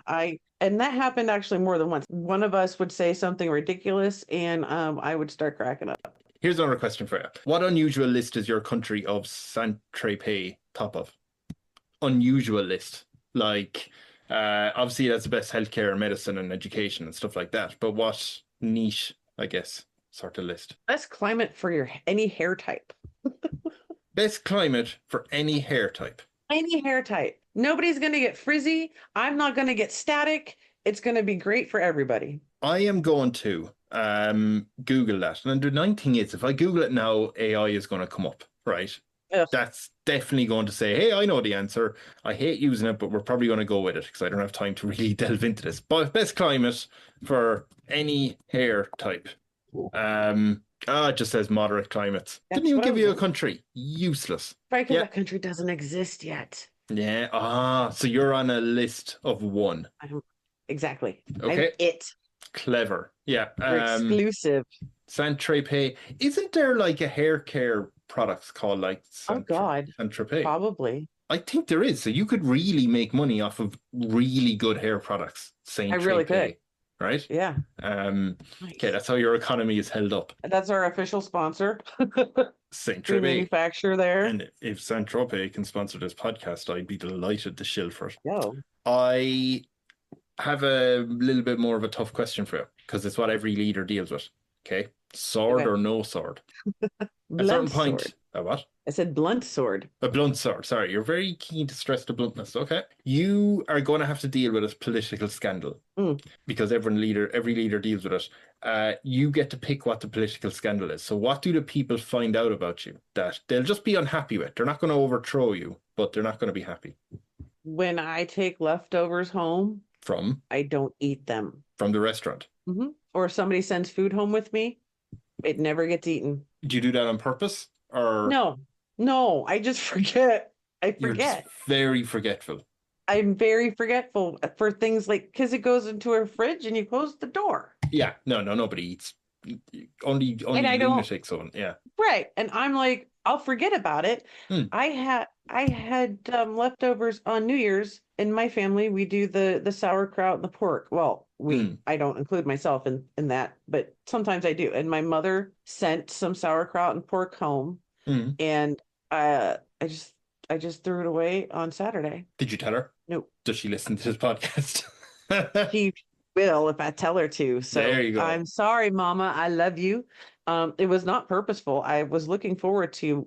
and that happened actually more than once. One of us would say something ridiculous, and I would start cracking up. Here's another question for you. What unusual list is your country of Saint Traepez top of? Unusual list. Like, obviously that's the best healthcare and medicine and education and stuff like that. But what niche, I guess, sort of list? Best climate for any hair type. Best climate for any hair type. Any hair type. Nobody's going to get frizzy. I'm not going to get static. It's going to be great for everybody. I am going to Google that. And the nice thing is, if I Google it now, AI is going to come up, right? Ugh. That's definitely going to say, hey, I know the answer. I hate using it, but we're probably going to go with it because I don't have time to really delve into this. But best climate for any hair type. It just says moderate climates. That's Didn't even what I give was you a like. country. Useless. Probably because Yeah. that country doesn't exist yet. Yeah. So you're on a list of one. Exactly. Okay. I'm it. Clever. Yeah. You're exclusive. Saint Traepez. Isn't there like a hair care products called like Oh God. Saint Traepez? Probably. I think there is. So you could really make money off of really good hair products. Saint I really Traepez, could. right? Yeah. Okay, Nice. that's how your economy is held up. That's our official sponsor. Saint We Traepez. manufacture there. And if Saint Tropez can sponsor this podcast, I'd be delighted to shill for it. Yo. I have a little bit more of a tough question for you because it's what every leader deals with. Okay, sword Okay. or no sword? At a certain Blunt point, sword. a what? I said blunt sword. A blunt sword. Sorry, you're very keen to stress the bluntness. Okay, you are going to have to deal with a political scandal because every leader deals with it. You get to pick what the political scandal is. So, what do the people find out about you that they'll just be unhappy with? They're not going to overthrow you, but they're not going to be happy. When I take leftovers home, From I don't eat them. the restaurant. Mm-hmm. Or if somebody sends food home with me, it never gets eaten. Do you do that on purpose, or No, I just forget. I you're just forget. very forgetful? I'm very forgetful for things like, because it goes into a fridge and you close the door. Yeah, nobody eats. Only And I don't. lunatics on. Yeah. Right. And I'm like, I'll forget about it. Hmm. I had leftovers on New Year's. In my family, we do the sauerkraut and the pork. Well, I don't include myself in that, but sometimes I do. And my mother sent some sauerkraut and pork home, and I just threw it away on Saturday. Did you tell her? Nope. Does she listen to this podcast? She will if I tell her to. So there you go. I'm sorry, Mama. I love you. It was not purposeful. I was looking forward to,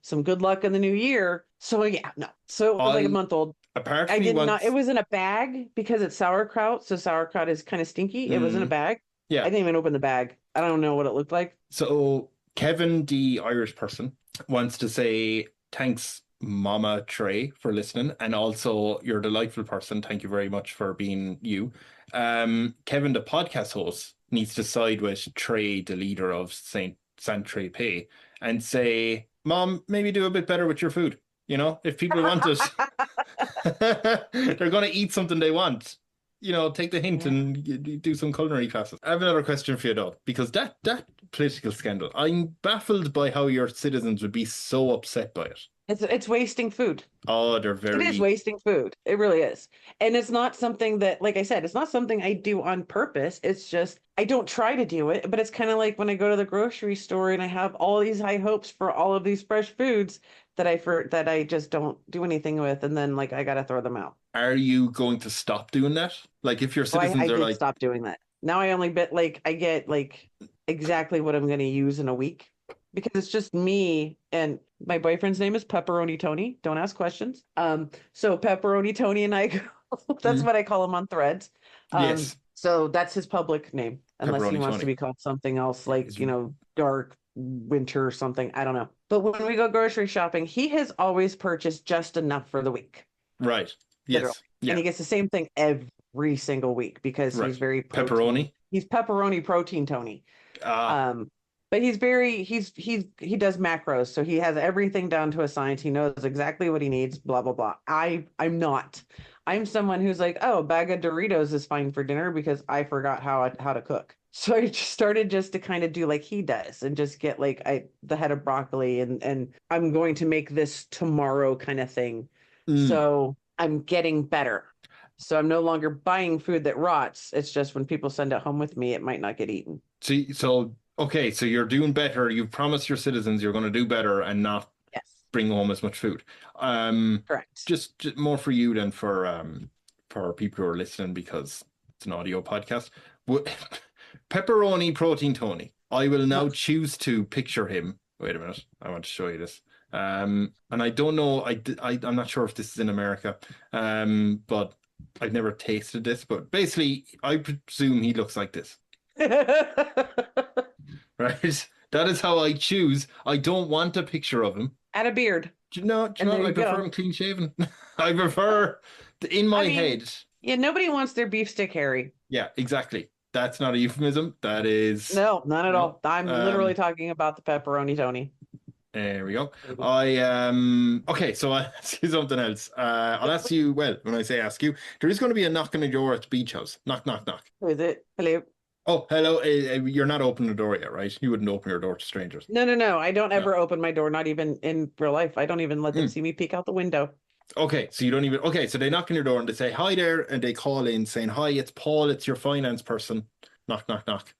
some good luck in the new year. So yeah, no. So it was like a month old. Apparently, I did not. It was in a bag because it's sauerkraut. So sauerkraut is kind of stinky. It was in a bag. Yeah. I didn't even open the bag. I don't know what it looked like. So Kevin, the Irish person, wants to say thanks, Mama Trae, for listening, and also you're a delightful person. Thank you very much for being you. Kevin, the podcast host, needs to side with Trae, the leader of Saint Traepez, and say, Mom, maybe do a bit better with your food. If people want it, they're going to eat something they want. Take the hint and do some culinary classes. I have another question for you, though, because that political scandal, I'm baffled by how your citizens would be so upset by it. It's wasting food. Oh, it is wasting food. It really is. And it's not something that, like I said, it's not something I do on purpose. It's just, I don't try to do it, but it's kind of like when I go to the grocery store and I have all these high hopes for all of these fresh foods that I just don't do anything with. And then I got to throw them out. Are you going to stop doing that? Like if your citizens I are did stop doing that. Now I only I get exactly what I'm going to use in a week. Because it's just me and my boyfriend's name is Pepperoni Tony. Don't ask questions. So Pepperoni Tony and I go, that's what I call him on Threads. Yes. So that's his public name, unless he wants to be called something else, like Dark Winter or something. I don't know. But when we go grocery shopping, he has always purchased just enough for the week. Right. Yes. Yeah. And he gets the same thing every single week because he's very pepperoni. He's Pepperoni Protein Tony. But he's very he does macros, so he has everything down to a science. He knows exactly what he needs, blah blah blah. I'm not. I'm someone who's like, oh, a bag of Doritos is fine for dinner because I forgot how to cook. So I just started just to kind of do like he does and just get like the head of broccoli and I'm going to make this tomorrow kind of thing. So I'm getting better. So I'm no longer buying food that rots. It's just when people send it home with me, it might not get eaten. So okay, so you're doing better. You've promised your citizens you're going to do better and not bring home as much food. Correct. Just more for you than for people who are listening because it's an audio podcast. Pepperoni protein Tony. I will now choose to picture him. Wait a minute. I want to show you this. And I don't know. I'm not sure if this is in America. But I've never tasted this. But basically, I presume he looks like this. Right? That is how I choose. I don't want a picture of him. Add a beard. Do you know I prefer him clean shaven. I prefer in my head. Yeah, nobody wants their beef stick hairy. Yeah, exactly. That's not a euphemism. That is no, not at all. I'm literally talking about the pepperoni Tony. There we go. Okay, so I'll ask you something else. I'll ask you, well, when I say ask you, there is going to be a knock on the door at the beach house. Knock, knock, knock. Who is it? Hello. Oh, hello. You're not opening the door yet, right? You wouldn't open your door to strangers. No. I don't ever open my door, not even in real life. I don't even let them see me peek out the window. Okay, so you don't even... Okay, so they knock on your door and they say, hi there, and they call in saying, hi, it's Paul, it's your finance person. Knock, knock, knock.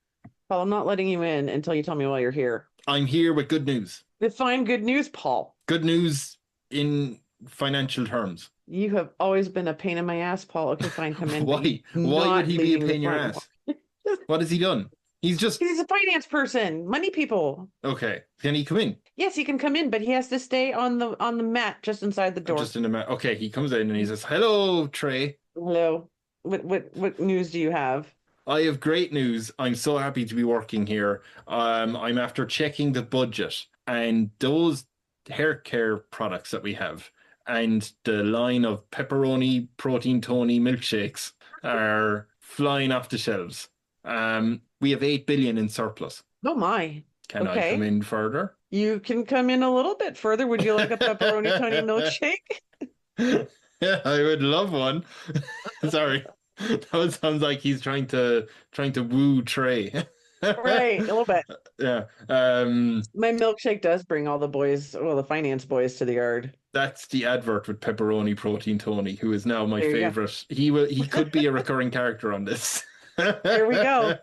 Paul, I'm not letting you in until you tell me why you're here. I'm here with good news. Define good news, Paul. Good news in financial terms. You have always been a pain in my ass, Paul. Okay, fine, come in. Why? Why would he be a pain in your ass? What has he done? He's a finance person, money people. Okay. Can he come in? Yes, he can come in, but he has to stay on the mat just inside the door. Just in the mat. Okay, he comes in and he says, hello, Trae. Hello. What news do you have? I have great news. I'm so happy to be working here. I'm after checking the budget and those hair care products that we have and the line of pepperoni protein Tony milkshakes are flying off the shelves. We have 8 billion in surplus. Oh my. Can I come in further? You can come in a little bit further. Would you like a pepperoni Tony milkshake? Yeah, I would love one. Sorry. That sounds like he's trying to woo Trae. Right, a little bit. Yeah. My milkshake does bring all the boys, well, the finance boys to the yard. That's the advert with pepperoni protein Tony, who is now my favorite. He could be a recurring character on this. There we go.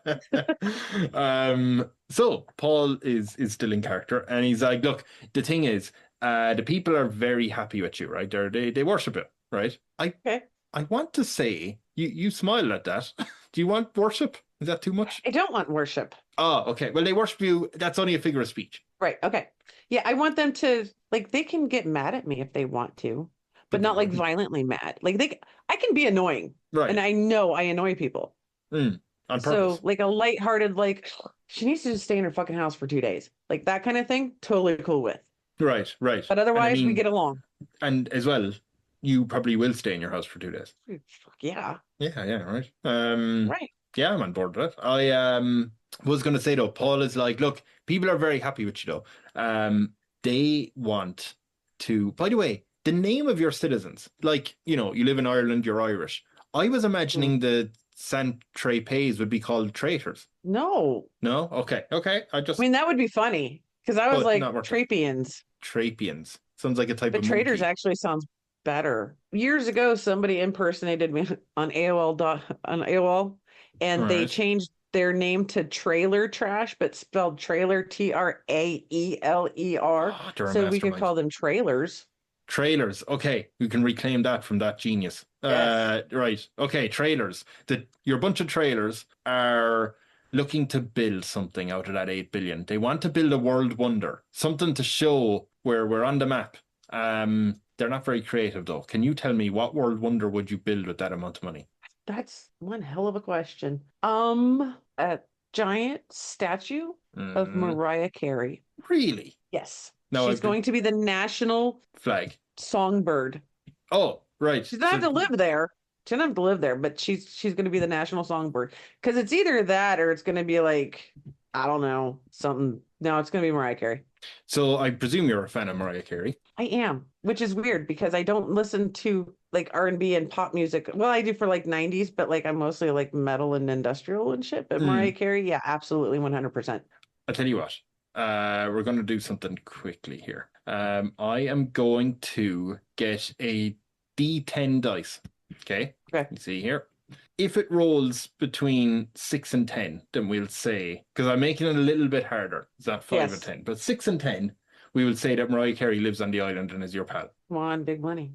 So Paul is still in character, and he's like, look, the thing is, the people are very happy with you, right? They worship it, right? I want to say, you smile at that. Do you want worship? Is that too much? I don't want worship. Oh, okay. Well, they worship you. That's only a figure of speech. Right. Okay. Yeah, I want them to, like, they can get mad at me if they want to, but not like violently mad. Like I can be annoying. Right. And I know I annoy people. On purpose. So like a lighthearted, like, she needs to just stay in her fucking house for 2 days. Like that kind of thing, totally cool with. Right. But otherwise, we get along. And as well, you probably will stay in your house for 2 days. Fuck yeah. Yeah, right. Right. Yeah, I'm on board with that. I was going to say, though, Paul is like, look, people are very happy with you, though. They want to... By the way, the name of your citizens, like, you live in Ireland, you're Irish. I was imagining the St. Traepez would be called traitors. No? Okay. I mean, that would be funny, because I was like, Trapians. Trapians. Sounds like a type of But traitors monkey. Actually sounds better. Years ago, somebody impersonated me on AOL, and they changed their name to Trailer Trash, but spelled trailer Traeler. So we could call them trailers. Trailers. Okay, we can reclaim that from that genius. Yes. Right. Okay, trailers. Your bunch of trailers are looking to build something out of that 8 billion. They want to build a world wonder, something to show where we're on the map. They're not very creative, though. Can you tell me what world wonder would you build with that amount of money? That's one hell of a question. A giant statue of Mariah Carey. Really? Yes. No, she's going to be the national flag songbird. Oh, right. She doesn't have to live there. She doesn't have to live there, but she's going to be the national songbird. Because it's either that or it's going to be like, I don't know, something No, it's going to be Mariah Carey. So I presume you're a fan of Mariah Carey. I am, which is weird because I don't listen to like R&B and pop music. Well, I do for like 90s, but like I'm mostly like metal and industrial and shit. But Mariah Carey, yeah, absolutely 100%. I'll tell you what. We're going to do something quickly here. I am going to get a D10 dice. Okay. Okay. You see here. If it rolls between 6 and 10, then we'll say, because I'm making it a little bit harder. It's not 5 and 10, but 6 and 10, we will say that Mariah Carey lives on the island and is your pal. Come on, big money.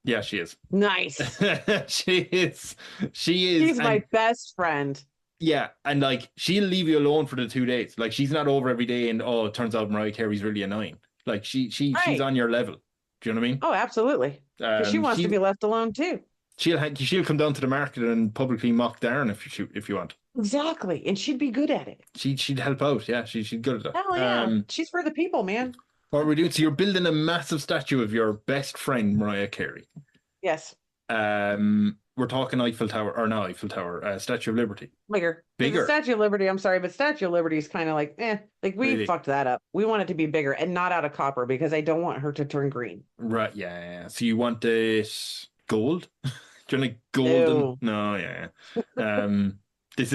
Yeah, she is. Nice. She is. She's my best friend. Yeah, and like she'll leave you alone for the 2 days. Like she's not over every day and it turns out Mariah Carey's really annoying. Like she's on your level. Do you know what I mean? Oh, absolutely. Because she wants to be left alone too. She'll come down to the market and publicly mock Darren if you want. Exactly, and she'd be good at it. She'd help out. Yeah, she's good at that. Hell yeah, she's for the people, man. What are we doing? So you're building a massive statue of your best friend Mariah Carey. Yes. We're talking Eiffel Tower, or not Eiffel Tower, Statue of Liberty. Bigger. Statue of Liberty, I'm sorry, but Statue of Liberty is kind of like, like we really? Fucked that up. We want it to be bigger and not out of copper because I don't want her to turn green. Right, yeah. So you want it gold? Do you want it golden? No, yeah. This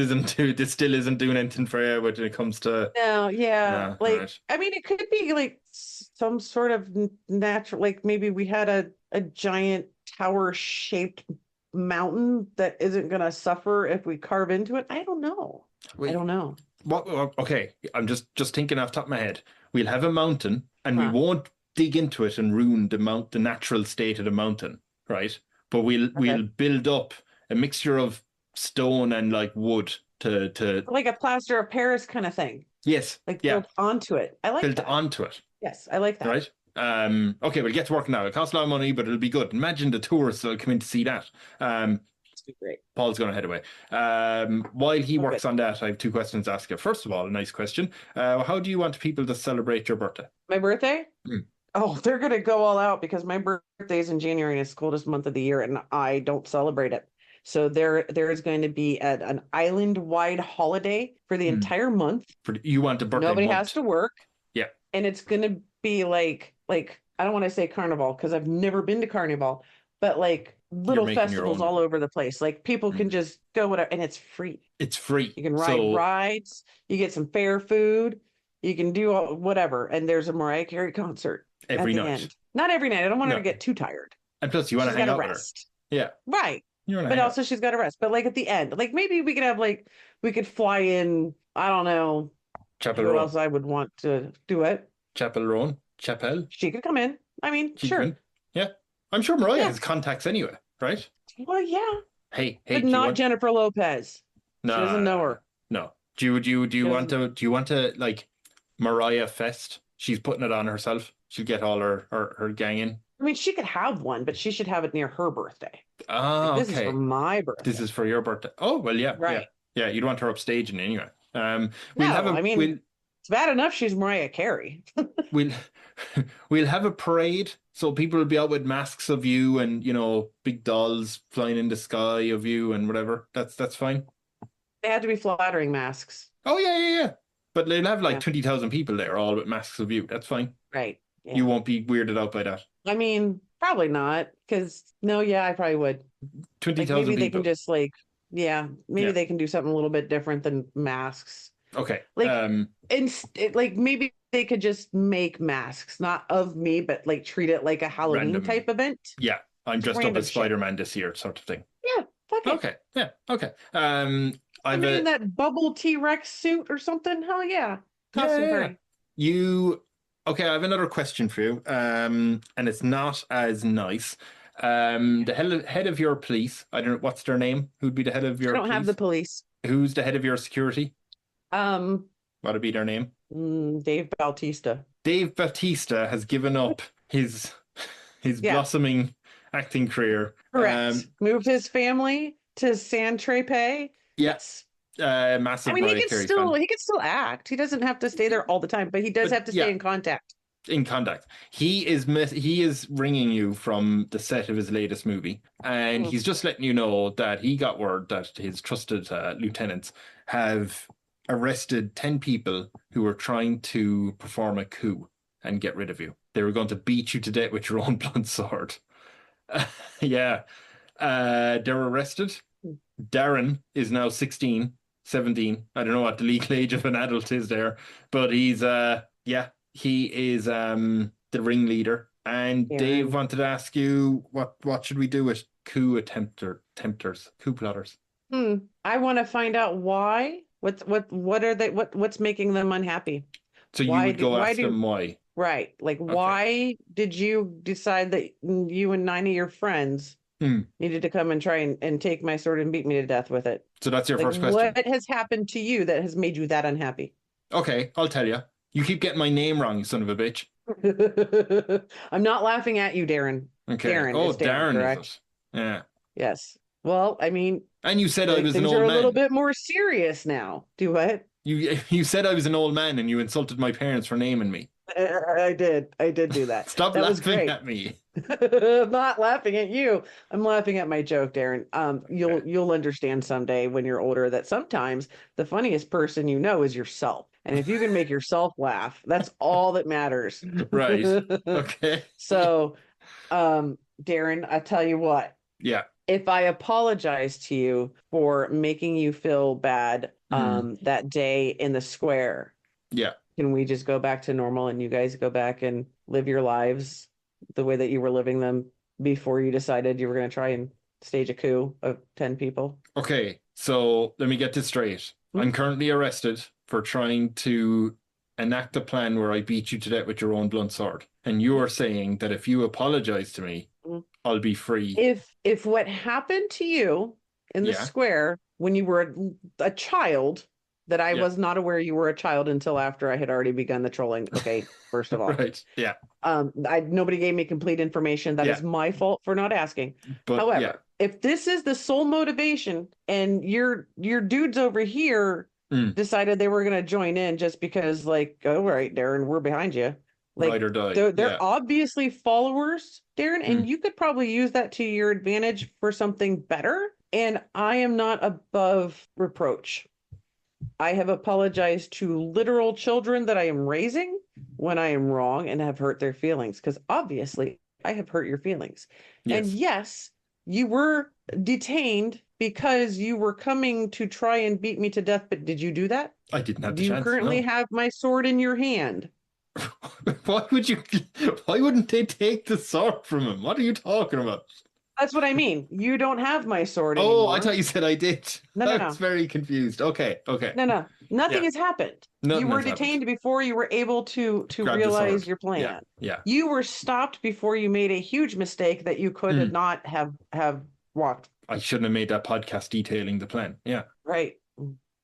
still isn't doing anything for you when it comes to. No, yeah. Right. I mean, it could be like some sort of natural, like maybe we had a giant tower shaped mountain that isn't going to suffer if we carve into it. I don't know. I don't know. What? Okay, I'm just thinking off the top of my head. We'll have a mountain, and we won't dig into it and ruin the natural state of the mountain, right? But we'll build up a mixture of stone and like wood to like a plaster of Paris kind of thing. Yes. Like built onto it. I like built onto it. Yes, I like that. Right. Okay, we'll get to work now. It costs a lot of money, but it'll be good. Imagine the tourists that'll come in to see that. It's great. Paul's going to head away. While he works on that, I have 2 questions to ask you. First of all, a nice question. How do you want people to celebrate your birthday? My birthday? Oh, they're going to go all out because my birthday is in January and it's the coldest month of the year and I don't celebrate it. So there is going to be an island-wide holiday for the entire month. You want a birthday Nobody month. has to work. Yeah. And it's going to be like I don't want to say carnival because I've never been to carnival, but like little festivals all over the place. Like people can just go whatever, and it's free. It's free. You can ride rides. You get some fair food. You can do whatever. And there's a Mariah Carey concert every night. End. Not every night. I don't want her to get too tired. And plus, you want to hang out with her. Yeah. Right. But also she's got to rest. But like at the end, like maybe we could have we could fly in. I don't know. Chapel Who Roan. else I would want to do it? Chapel Roan. Chapel. She could come in. I mean, sure. Yeah. I'm sure Mariah has contacts anyway, right? Well, yeah. Hey. But not Jennifer Lopez. No. She doesn't know her. No. Do you want to like Mariah Fest? She's putting it on herself. She'll get all her gang in. I mean, she could have one, but she should have it near her birthday. Oh, this is for my birthday. This is for your birthday. Oh, well, yeah. Right. Yeah, you'd want her upstaging anyway. It's bad enough she's Mariah Carey. we'll have a parade, so people will be out with masks of you and big dolls flying in the sky of you and whatever. That's fine. They had to be flattering masks. Oh yeah. But they'll have 20,000 people there, all with masks of you. That's fine. Right. Yeah. You won't be weirded out by that. I mean, probably not, because I probably would. 20,000 people. Maybe they can just they can do something a little bit different than masks. Okay. Maybe they could just make masks, not of me, but treat it like a Halloween type event. Yeah, I'm dressed up as Spider-Man this year, sort of thing. Yeah. Okay. Yeah. Okay. That bubble T-Rex suit or something. Hell yeah. Okay, I have another question for you, and it's not as nice. The head of your police, I don't know, what's their name? Who'd be the head of your police? I don't have the police. Who's the head of your security? What would be their name? Dave Bautista. Dave Bautista has given up his blossoming acting career. Correct. Moved his family to San Traepez. Yes. Massive. I mean, he could still act. He doesn't have to stay there all the time, but he does have to stay in contact. He is ringing you from the set of his latest movie, and he's just letting you know that he got word that his trusted lieutenants have arrested 10 people who were trying to perform a coup and get rid of you. They were going to beat you to death with your own blunt sword. Yeah. They were arrested. Darren is now 16, 17. I don't know what the legal age of an adult is there, but he's he is the ringleader. And Dave Darren. wanted to ask you what should we do with tempters, coup plotters? I want to find out why. What are they? What's making them unhappy? So you would go ask them why. Right. Like, Okay. why did you decide that you and 9 of your friends needed to come and try and take my sword and beat me to death with it? So that's your Like, first question. what has happened to you that has made you that unhappy? Okay, I'll tell you. You keep getting my name wrong, you son of a bitch. I'm not laughing at you, Darren. Okay. Darren, Oh, it's Darren, Darren, correct? is it? Yeah. Yes. Well, I mean, And you said I was an things old are a man. little bit more serious now. Do what? You said I was an old man and you insulted my parents for naming me. I did do that. Stop That was laughing great. at me. I'm not laughing at you. I'm laughing at my joke, Darren. You'll understand someday when you're older that sometimes the funniest person you know is yourself. And if you can make yourself laugh, that's all that matters. Right. Okay. So, Darren, I tell you what. Yeah. If I apologize to you for making you feel bad that day in the square, Yeah. can we just go back to normal and you guys go back and live your lives the way that you were living them before you decided you were going to try and stage a coup of 10 people? Okay. So let me get this straight. I'm currently arrested for trying to enact a plan where I beat you to death with your own blunt sword. And you are saying that if you apologize to me, I'll be free. If what happened to you in the square when you were a child, that I was not aware you were a child until after I had already begun the trolling. Okay, first of all. Right. Yeah. Nobody gave me complete information. That is my fault for not asking. But, however, if this is the sole motivation and your dudes over here decided they were going to join in just because, like, all right, Darren, we're behind you. Like, ride or die. They're obviously followers, Darren, and you could probably use that to your advantage for something better. And I am not above reproach. I have apologized to literal children that I am raising when I am wrong and have hurt their feelings, because obviously I have hurt your feelings. Yes. And yes, you were detained because you were coming to try and beat me to death, but did you do that? I didn't have the chance. Do you currently have my sword in your hand? Why wouldn't they take the sword from him? What are you talking about? That's what I mean. You don't have my sword anymore. Oh, I thought you said I did. No. I was very confused. Okay. No. Nothing has happened. You were detained before you were able to realize your plan. Yeah. You were stopped before you made a huge mistake that you could not have walked. I shouldn't have made that podcast detailing the plan. Yeah. Right.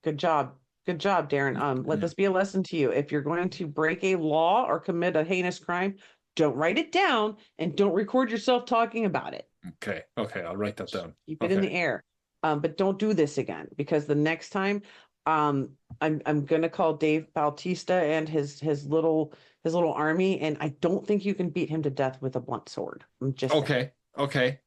Good job. Good job, Darren. Let this be a lesson to you. If you're going to break a law or commit a heinous crime, don't write it down and don't record yourself talking about it. Okay, I'll write that down. Keep it in the air. But don't do this again, because the next time I'm gonna call Dave Bautista and his little army, and I don't think you can beat him to death with a blunt sword. I'm just saying. Okay.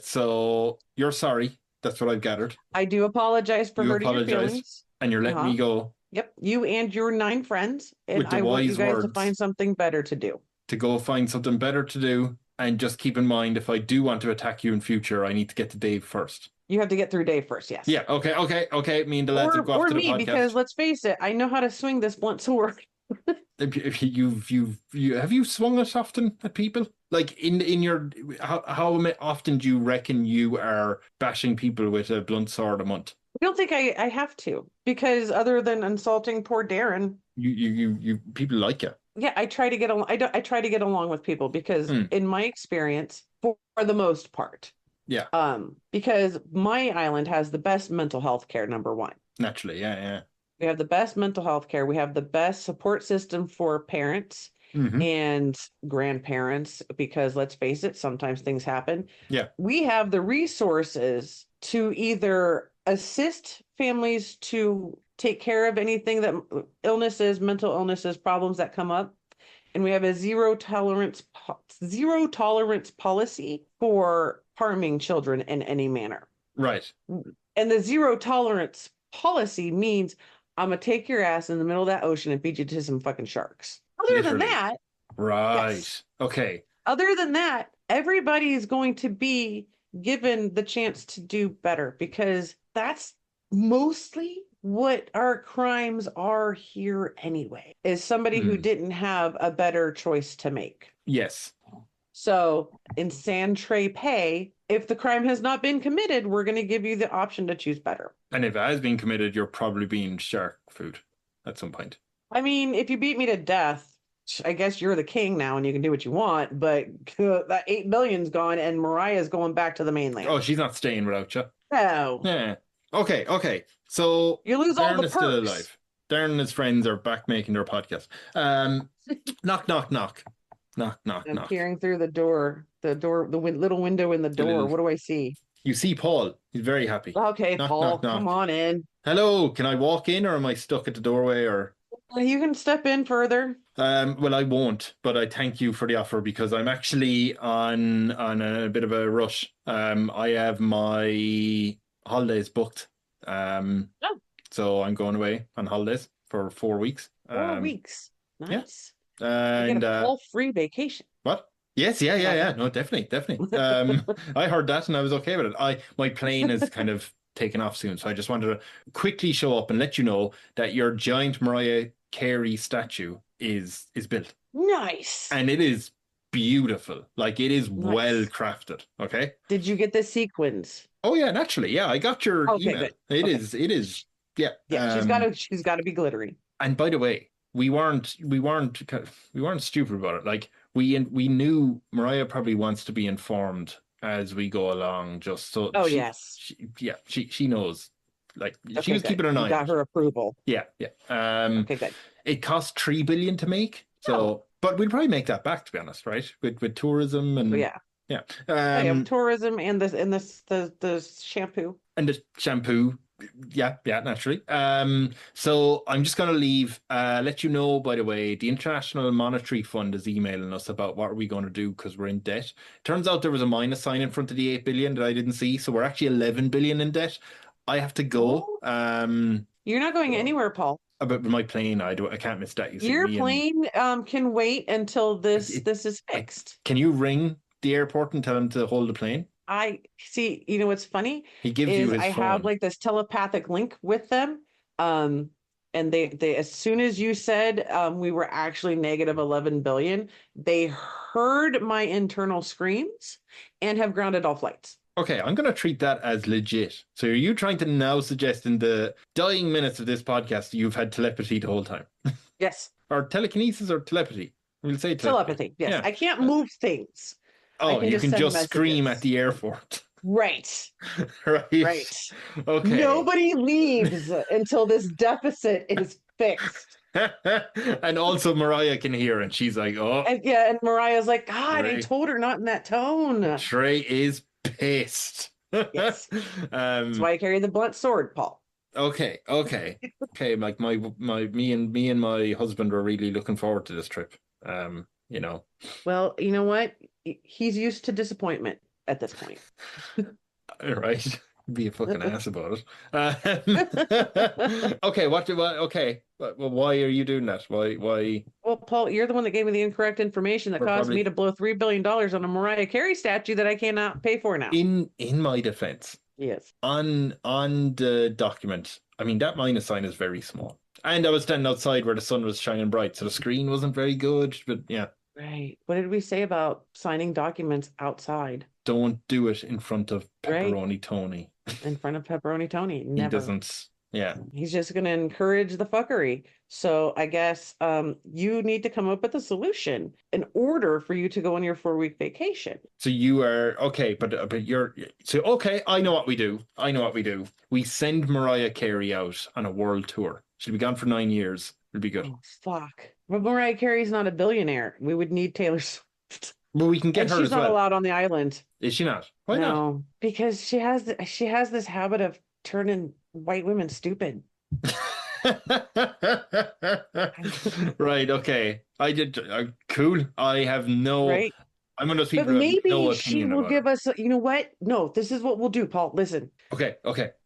So you're sorry. That's what I've gathered. I do apologize for hurting your feelings. And you're letting me go. Yep, you and your 9 friends, and I want you guys to find something better to do. To go find something better to do. And just keep in mind, if I do want to attack you in future, I need to get to Dave first. You have to get through Dave first, yes. Yeah, okay. Me and the lads will go off to the podcast. Or me, because let's face it, I know how to swing this blunt sword. If have you swung it often at people? Like in your how often do you reckon you are bashing people with a blunt sword a month? I don't think I have to, because other than insulting poor Darren, you people like you. Yeah, I try to get along. I try to get along with people because, in my experience, for the most part, because my island has the best mental health care. Number one, naturally, yeah. We have the best mental health care. We have the best support system for parents and grandparents, because let's face it, sometimes things happen. Yeah, we have the resources to either assist families to take care of anything that mental illnesses, problems that come up. And we have a zero tolerance policy for harming children in any manner. Right. And the zero tolerance policy means I'm gonna take your ass in the middle of that ocean and feed you to some fucking sharks. Other than Literally. that, Right. yes. Okay. Other than that, everybody is going to be given the chance to do better because that's mostly what our crimes are here anyway, is somebody who didn't have a better choice to make. Yes. So in San Traepez, if the crime has not been committed, we're going to give you the option to choose better. And if it has been committed, you're probably being shark food at some point. I mean, if you beat me to death, I guess you're the king now and you can do what you want, but that 8 billion's gone and Mariah's going back to the mainland. Oh, she's not staying without you. No. Yeah. Okay. So you lose all Darren the is perks. still alive. Darren and his friends are back making their podcast. Knock, knock, knock. Knock, knock, I'm knock. peering through the little window in the door. What do I see? You see Paul. He's very happy. Okay, knock, Paul, knock, knock. come on in. Hello, can I walk in or am I stuck at the doorway or? You can step in further. Well, I won't, but I thank you for the offer because I'm actually on a bit of a rush. I have my holidays booked. So I'm going away on holidays for 4 weeks. 4 weeks. Nice. Yeah. You get a full free vacation. What? Yes, yeah. No, definitely. I heard that and I was okay with it. My plane is kind of taking off soon, so I just wanted to quickly show up and let you know that your giant Mariah Carey statue is built. Nice. And it is beautiful. Like it is well crafted. Okay. Did you get the sequins? Oh yeah, naturally. Yeah, I got your email. Good. It is. Yeah. Yeah, she's got to be glittery. And by the way, we weren't stupid about it. Like we knew Mariah probably wants to be informed as we go along, just so. Oh yes. She knows. Like she was keeping an eye. Got her approval. Yeah. Okay, good. It cost $3 billion to make, so but we'll probably make that back, to be honest, right? With tourism and yeah. Tourism and the shampoo and the shampoo. Yeah, naturally. So I'm just going to leave. Let you know, by the way, the International Monetary Fund is emailing us about what are we going to do because we're in debt. Turns out there was a minus sign in front of the 8 billion that I didn't see, so we're actually 11 billion in debt. I have to go. You're not going anywhere, Paul. About my plane, I can't miss that. Your plane can wait until this is fixed. Can you ring the airport and tell them to hold the plane? I see. You know what's funny? He gives you his phone. I have like this telepathic link with them. And they as soon as you said we were actually negative 11 billion, they heard my internal screams and have grounded all flights. Okay, I'm going to treat that as legit. So are you trying to now suggest in the dying minutes of this podcast you've had telepathy the whole time? Yes. Or telekinesis or telepathy? We'll say telepathy. Yes. Yeah. I can't move things. Oh, you can just scream at the airport. Right. Right. Okay. Nobody leaves until this deficit is fixed. And also Mariah can hear and she's like, oh. And Mariah's like, God, Trae. I told her not in that tone. Trae is pissed. Yes. That's why I carry the blunt sword, Paul. Okay. Like me and my husband were really looking forward to this trip. Well, you know what? He's used to disappointment at this point. Right. Be a fucking ass about it. Okay. Okay. Well, why are you doing that? Why? Well, Paul, you're the one that gave me the incorrect information that caused me to blow $3 billion on a Mariah Carey statue that I cannot pay for now. In my defense. Yes. On the document, I mean, that minus sign is very small. And I was standing outside where the sun was shining bright, so the screen wasn't very good, but yeah. Right. What did we say about signing documents outside? Don't do it in front of Pepperoni Tony. In front of Pepperoni Tony. Never. He doesn't. Yeah. He's just going to encourage the fuckery. So I guess you need to come up with a solution in order for you to go on your 4-week vacation. So you are okay, but you're so okay. I know what we do. We send Mariah Carey out on a world tour. She'll be gone for 9 years. It'll be good. Oh, fuck. But Mariah Carey's not a billionaire. We would need Taylor Swift. Well, we can get her as well. She's not allowed on the island. Is she not? Why not? No, because she has this habit of turning white women stupid. Right. Okay. I did. Cool. I have no. Right. I'm one of those people. But maybe no she will give us. You know what? No, this is what we'll do, Paul. Listen. Okay.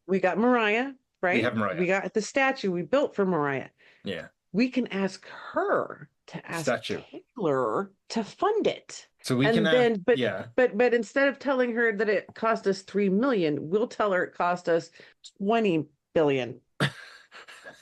We got Mariah right? We have Mariah. We got the statue we built for Mariah. Yeah. We can ask her to ask Statue. Taylor to fund it. So we and can then yeah. but instead of telling her that it cost us 3 million, we'll tell her it cost us 20 billion.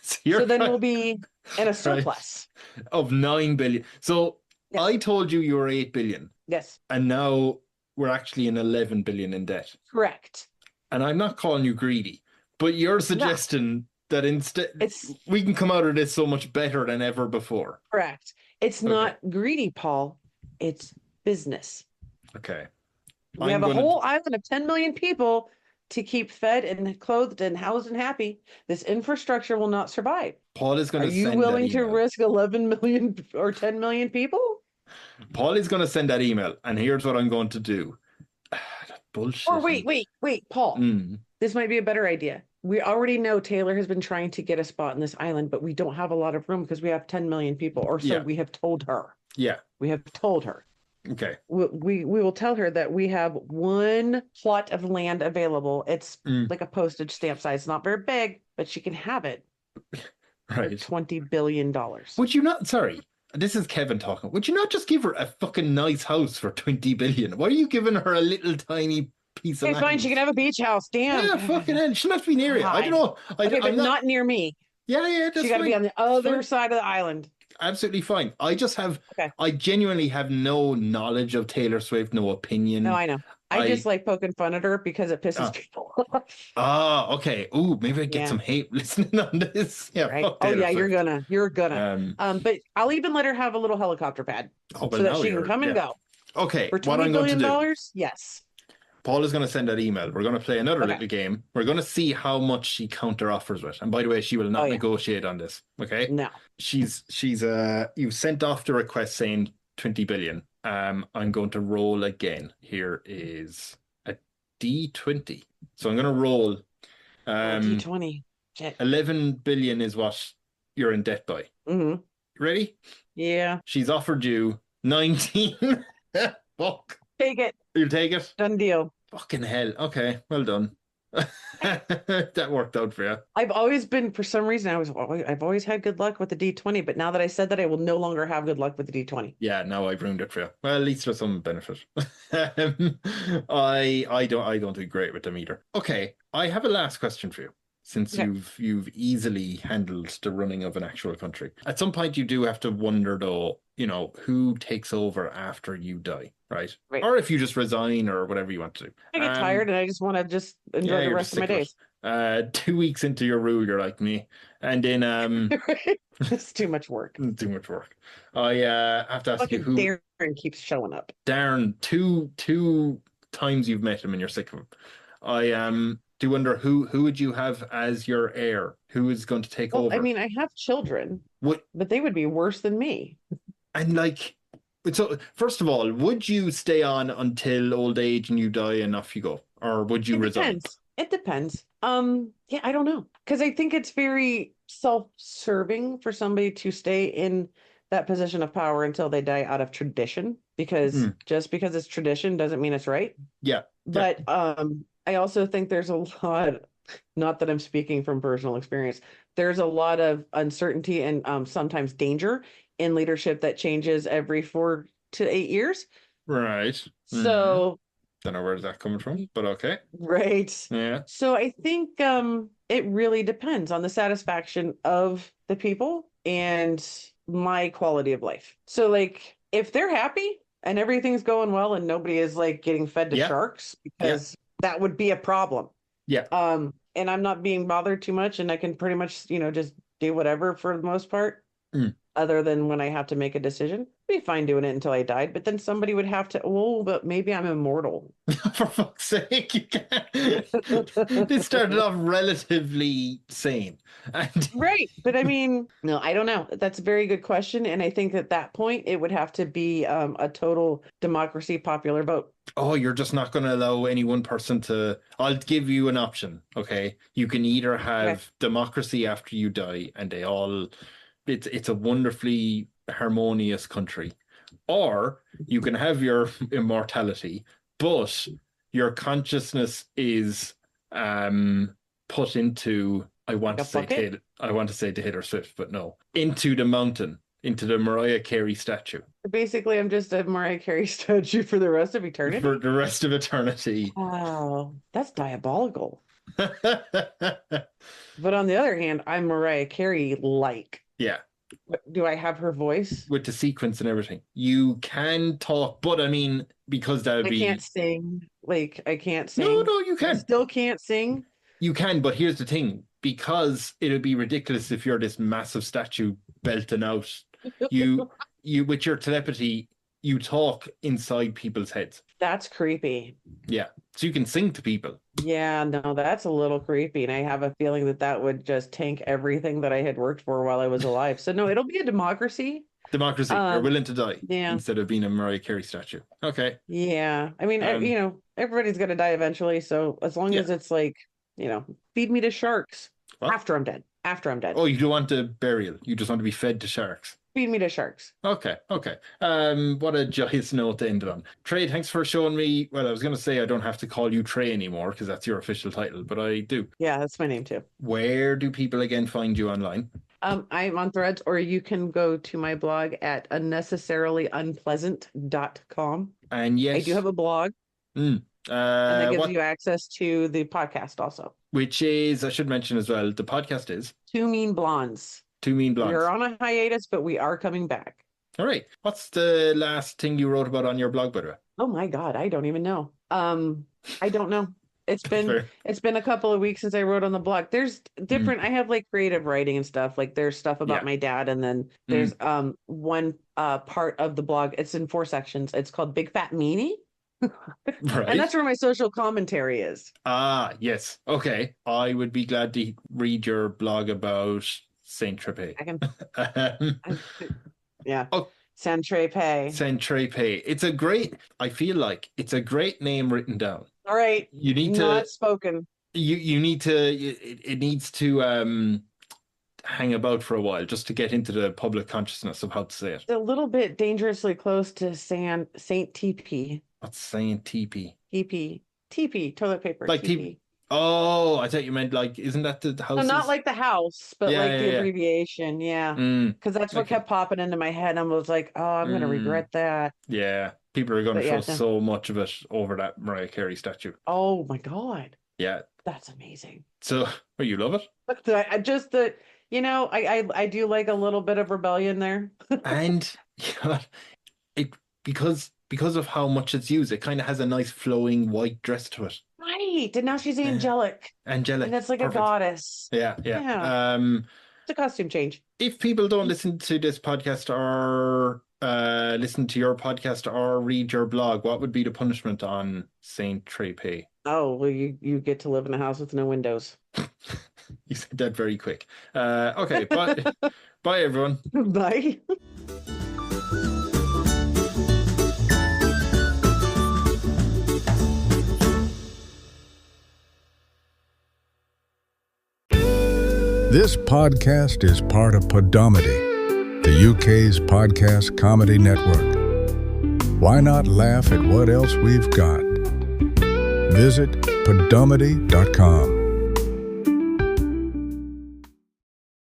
So then we'll be in a surplus of 9 billion. So yes. I told you were 8 billion. Yes. And now we're actually in 11 billion in debt. Correct. And I'm not calling you greedy, but you're suggesting that instead we can come out of this so much better than ever before. Correct. It's not greedy, Paul. It's business. Okay. We have a whole island of 10 million people to keep fed and clothed and housed and happy. This infrastructure will not survive. Paul is going to send that email. Are you willing to risk 11 million or 10 million people? Paul is going to send that email, and here's what I'm going to do. Bullshit. Or wait, Paul. This might be a better idea. We already know Taylor has been trying to get a spot in this island, but we don't have a lot of room because we have 10 million people, or so we have told her. Yeah. We have told her. Okay. We will tell her that we have one plot of land available. It's like a postage stamp size. It's not very big, but she can have it. Right. $20 billion. Would you not? Sorry. This is Kevin talking. Would you not just give her a fucking nice house for 20 billion? Why are you giving her a little tiny piece of land? It's fine. She can have a beach house. Damn. Yeah, fucking hell. She shouldn't have to be near you. I don't know. But not near me. Yeah, that's she got to be on the other side of the island. Absolutely fine. I just have, I genuinely have no knowledge of Taylor Swift, no opinion. No, I know. I just like poking fun at her because it pisses people off. Okay. Ooh, maybe I get some hate listening on this. Yeah. Right. Oh yeah, Swift. You're gonna. But I'll even let her have a little helicopter pad so that she can come and go. Okay. For $20 billion, yes. Paul is going to send that email. We're going to play another little game. We're going to see how much she counter offers with. And by the way, she will not negotiate on this. Okay. No. You've sent off the request saying 20 billion. I'm going to roll again. Here is a D20. So I'm going to roll. D20. Shit. 11 billion is what you're in debt by. Mm-hmm. Ready? Yeah. She's offered you 19. Fuck. Take it. You'll take it? Done deal. Fucking hell. Okay. Well done. That worked out for you. I've always been, for some reason, I've always had good luck with the D20, but now that I said that, I will no longer have good luck with the D20. Yeah, now I've ruined it for you. Well, at least there's some benefit. I don't do great with them either. Okay, I have a last question for you. Since you've easily handled the running of an actual country. At some point you do have to wonder though, who takes over after you die, right? Or if you just resign or whatever you want to do. I get tired and I just want to enjoy the rest of my days. 2 weeks into your rule, you're like me. And then it's too much work. Too much work. I have to ask you who Darren keeps showing up. Darren, two times you've met him and you're sick of him. I do wonder who would you have as your heir? Who is going to take over? I mean, I have children, but they would be worse than me. And so first of all, would you stay on until old age and you die and off you go, or would you resign? It depends. Yeah, I don't know, because I think it's very self-serving for somebody to stay in that position of power until they die out of tradition. Because just because it's tradition doesn't mean it's right. Yeah. But I also think there's a lot, not that I'm speaking from personal experience, there's a lot of uncertainty and sometimes danger in leadership that changes every 4 to 8 years. Right. So don't know where's that coming from, but okay. Right. Yeah. So I think it really depends on the satisfaction of the people and my quality of life. So if they're happy and everything's going well and nobody is getting fed to sharks, because that would be a problem. Yeah. And I'm not being bothered too much, and I can pretty much, just do whatever for the most part, other than when I have to make a decision. I'd be fine doing it until I died, but then somebody would have to, but maybe I'm immortal. For fuck's sake, you can't. This started off relatively sane. Right. But I mean, no, I don't know. That's a very good question. And I think at that point, it would have to be a total democracy, popular vote. Oh, you're just not going to allow any one person to... I'll give you an option, okay? You can either have democracy after you die, and they all... It's a wonderfully harmonious country. Or you can have your immortality, but your consciousness is put into I want Like to say Taylor Swift, but no. Into the mountain, into the Mariah Carey statue. Basically, I'm just a Mariah Carey statue for the rest of eternity. For the rest of eternity. Wow, that's diabolical. But on the other hand, I'm Mariah Carey like. Yeah. Do I have her voice? With the sequence and everything. You can talk, but I mean, because that would be... I can't sing. Like, I can't sing. No, you can. I still can't sing. You can, but here's the thing. Because it would be ridiculous if you're this massive statue belting out. You with your telepathy, you talk inside people's heads. That's creepy. Yeah. So you can sing to people. Yeah, no, that's a little creepy. And I have a feeling that would just tank everything that I had worked for while I was alive. So no, it'll be a democracy. Democracy. You're willing to die. Yeah. Instead of being a Mariah Carey statue. Okay. Yeah. I mean, everybody's going to die eventually. So as long as it's like, feed me to sharks. What? After I'm dead. Oh, you don't want a burial. You just want to be fed to sharks. Feed me to sharks. Okay. What a joyous note to end it on. Trae, thanks for showing me. Well, I was going to say I don't have to call you Trae anymore because that's your official title, but I do. Yeah, that's my name too. Where do people again find you online? I'm on Threads, or you can go to my blog at unnecessarilyunpleasant.com. And yes, I do have a blog. And that gives you access to the podcast also. Which is, I should mention as well, the podcast is Two Mean Blondes. We're on a hiatus, but we are coming back. All right. What's the last thing you wrote about on your blog, by the way? Oh my God, I don't even know. I don't know. It's been a couple of weeks since I wrote on the blog. There's different. I have like creative writing and stuff. Like there's stuff about my dad, and then there's one part of the blog. It's in 4 sections. It's called Big Fat Meanie. Right. And that's where my social commentary is. Ah, yes. Okay. I would be glad to read your blog about St. Traepez. Yeah. Oh, St. Traepez. St. Traepez. I feel like it's a great name written down. All right. You need not spoken. You need to, it needs to hang about for a while just to get into the public consciousness of how to say it. It's a little bit dangerously close to Saint TP. What's Saint TP? TP, toilet paper. Like TP. Oh, I thought you meant like, isn't that the house? No, not like the house, but the abbreviation. Yeah. Because that's what kept popping into my head. And I was like, oh, I'm going to regret that. Yeah. People are going to throw so much of it over that Mariah Carey statue. Oh my God. Yeah. That's amazing. So, you love it? I do like a little bit of rebellion there. And because of how much it's used, it kind of has a nice flowing white dress to it. Right. And now she's angelic. And that's like perfect. A goddess. Yeah. It's a costume change. If people don't listen to this podcast or listen to your podcast or read your blog, what would be the punishment on St. Traepez? Oh, well, you get to live in a house with no windows. You said that very quick. Okay, bye. Bye, everyone. Bye. This podcast is part of Podomedy, the UK's podcast comedy network. Why not laugh at what else we've got? Visit podomedy.com.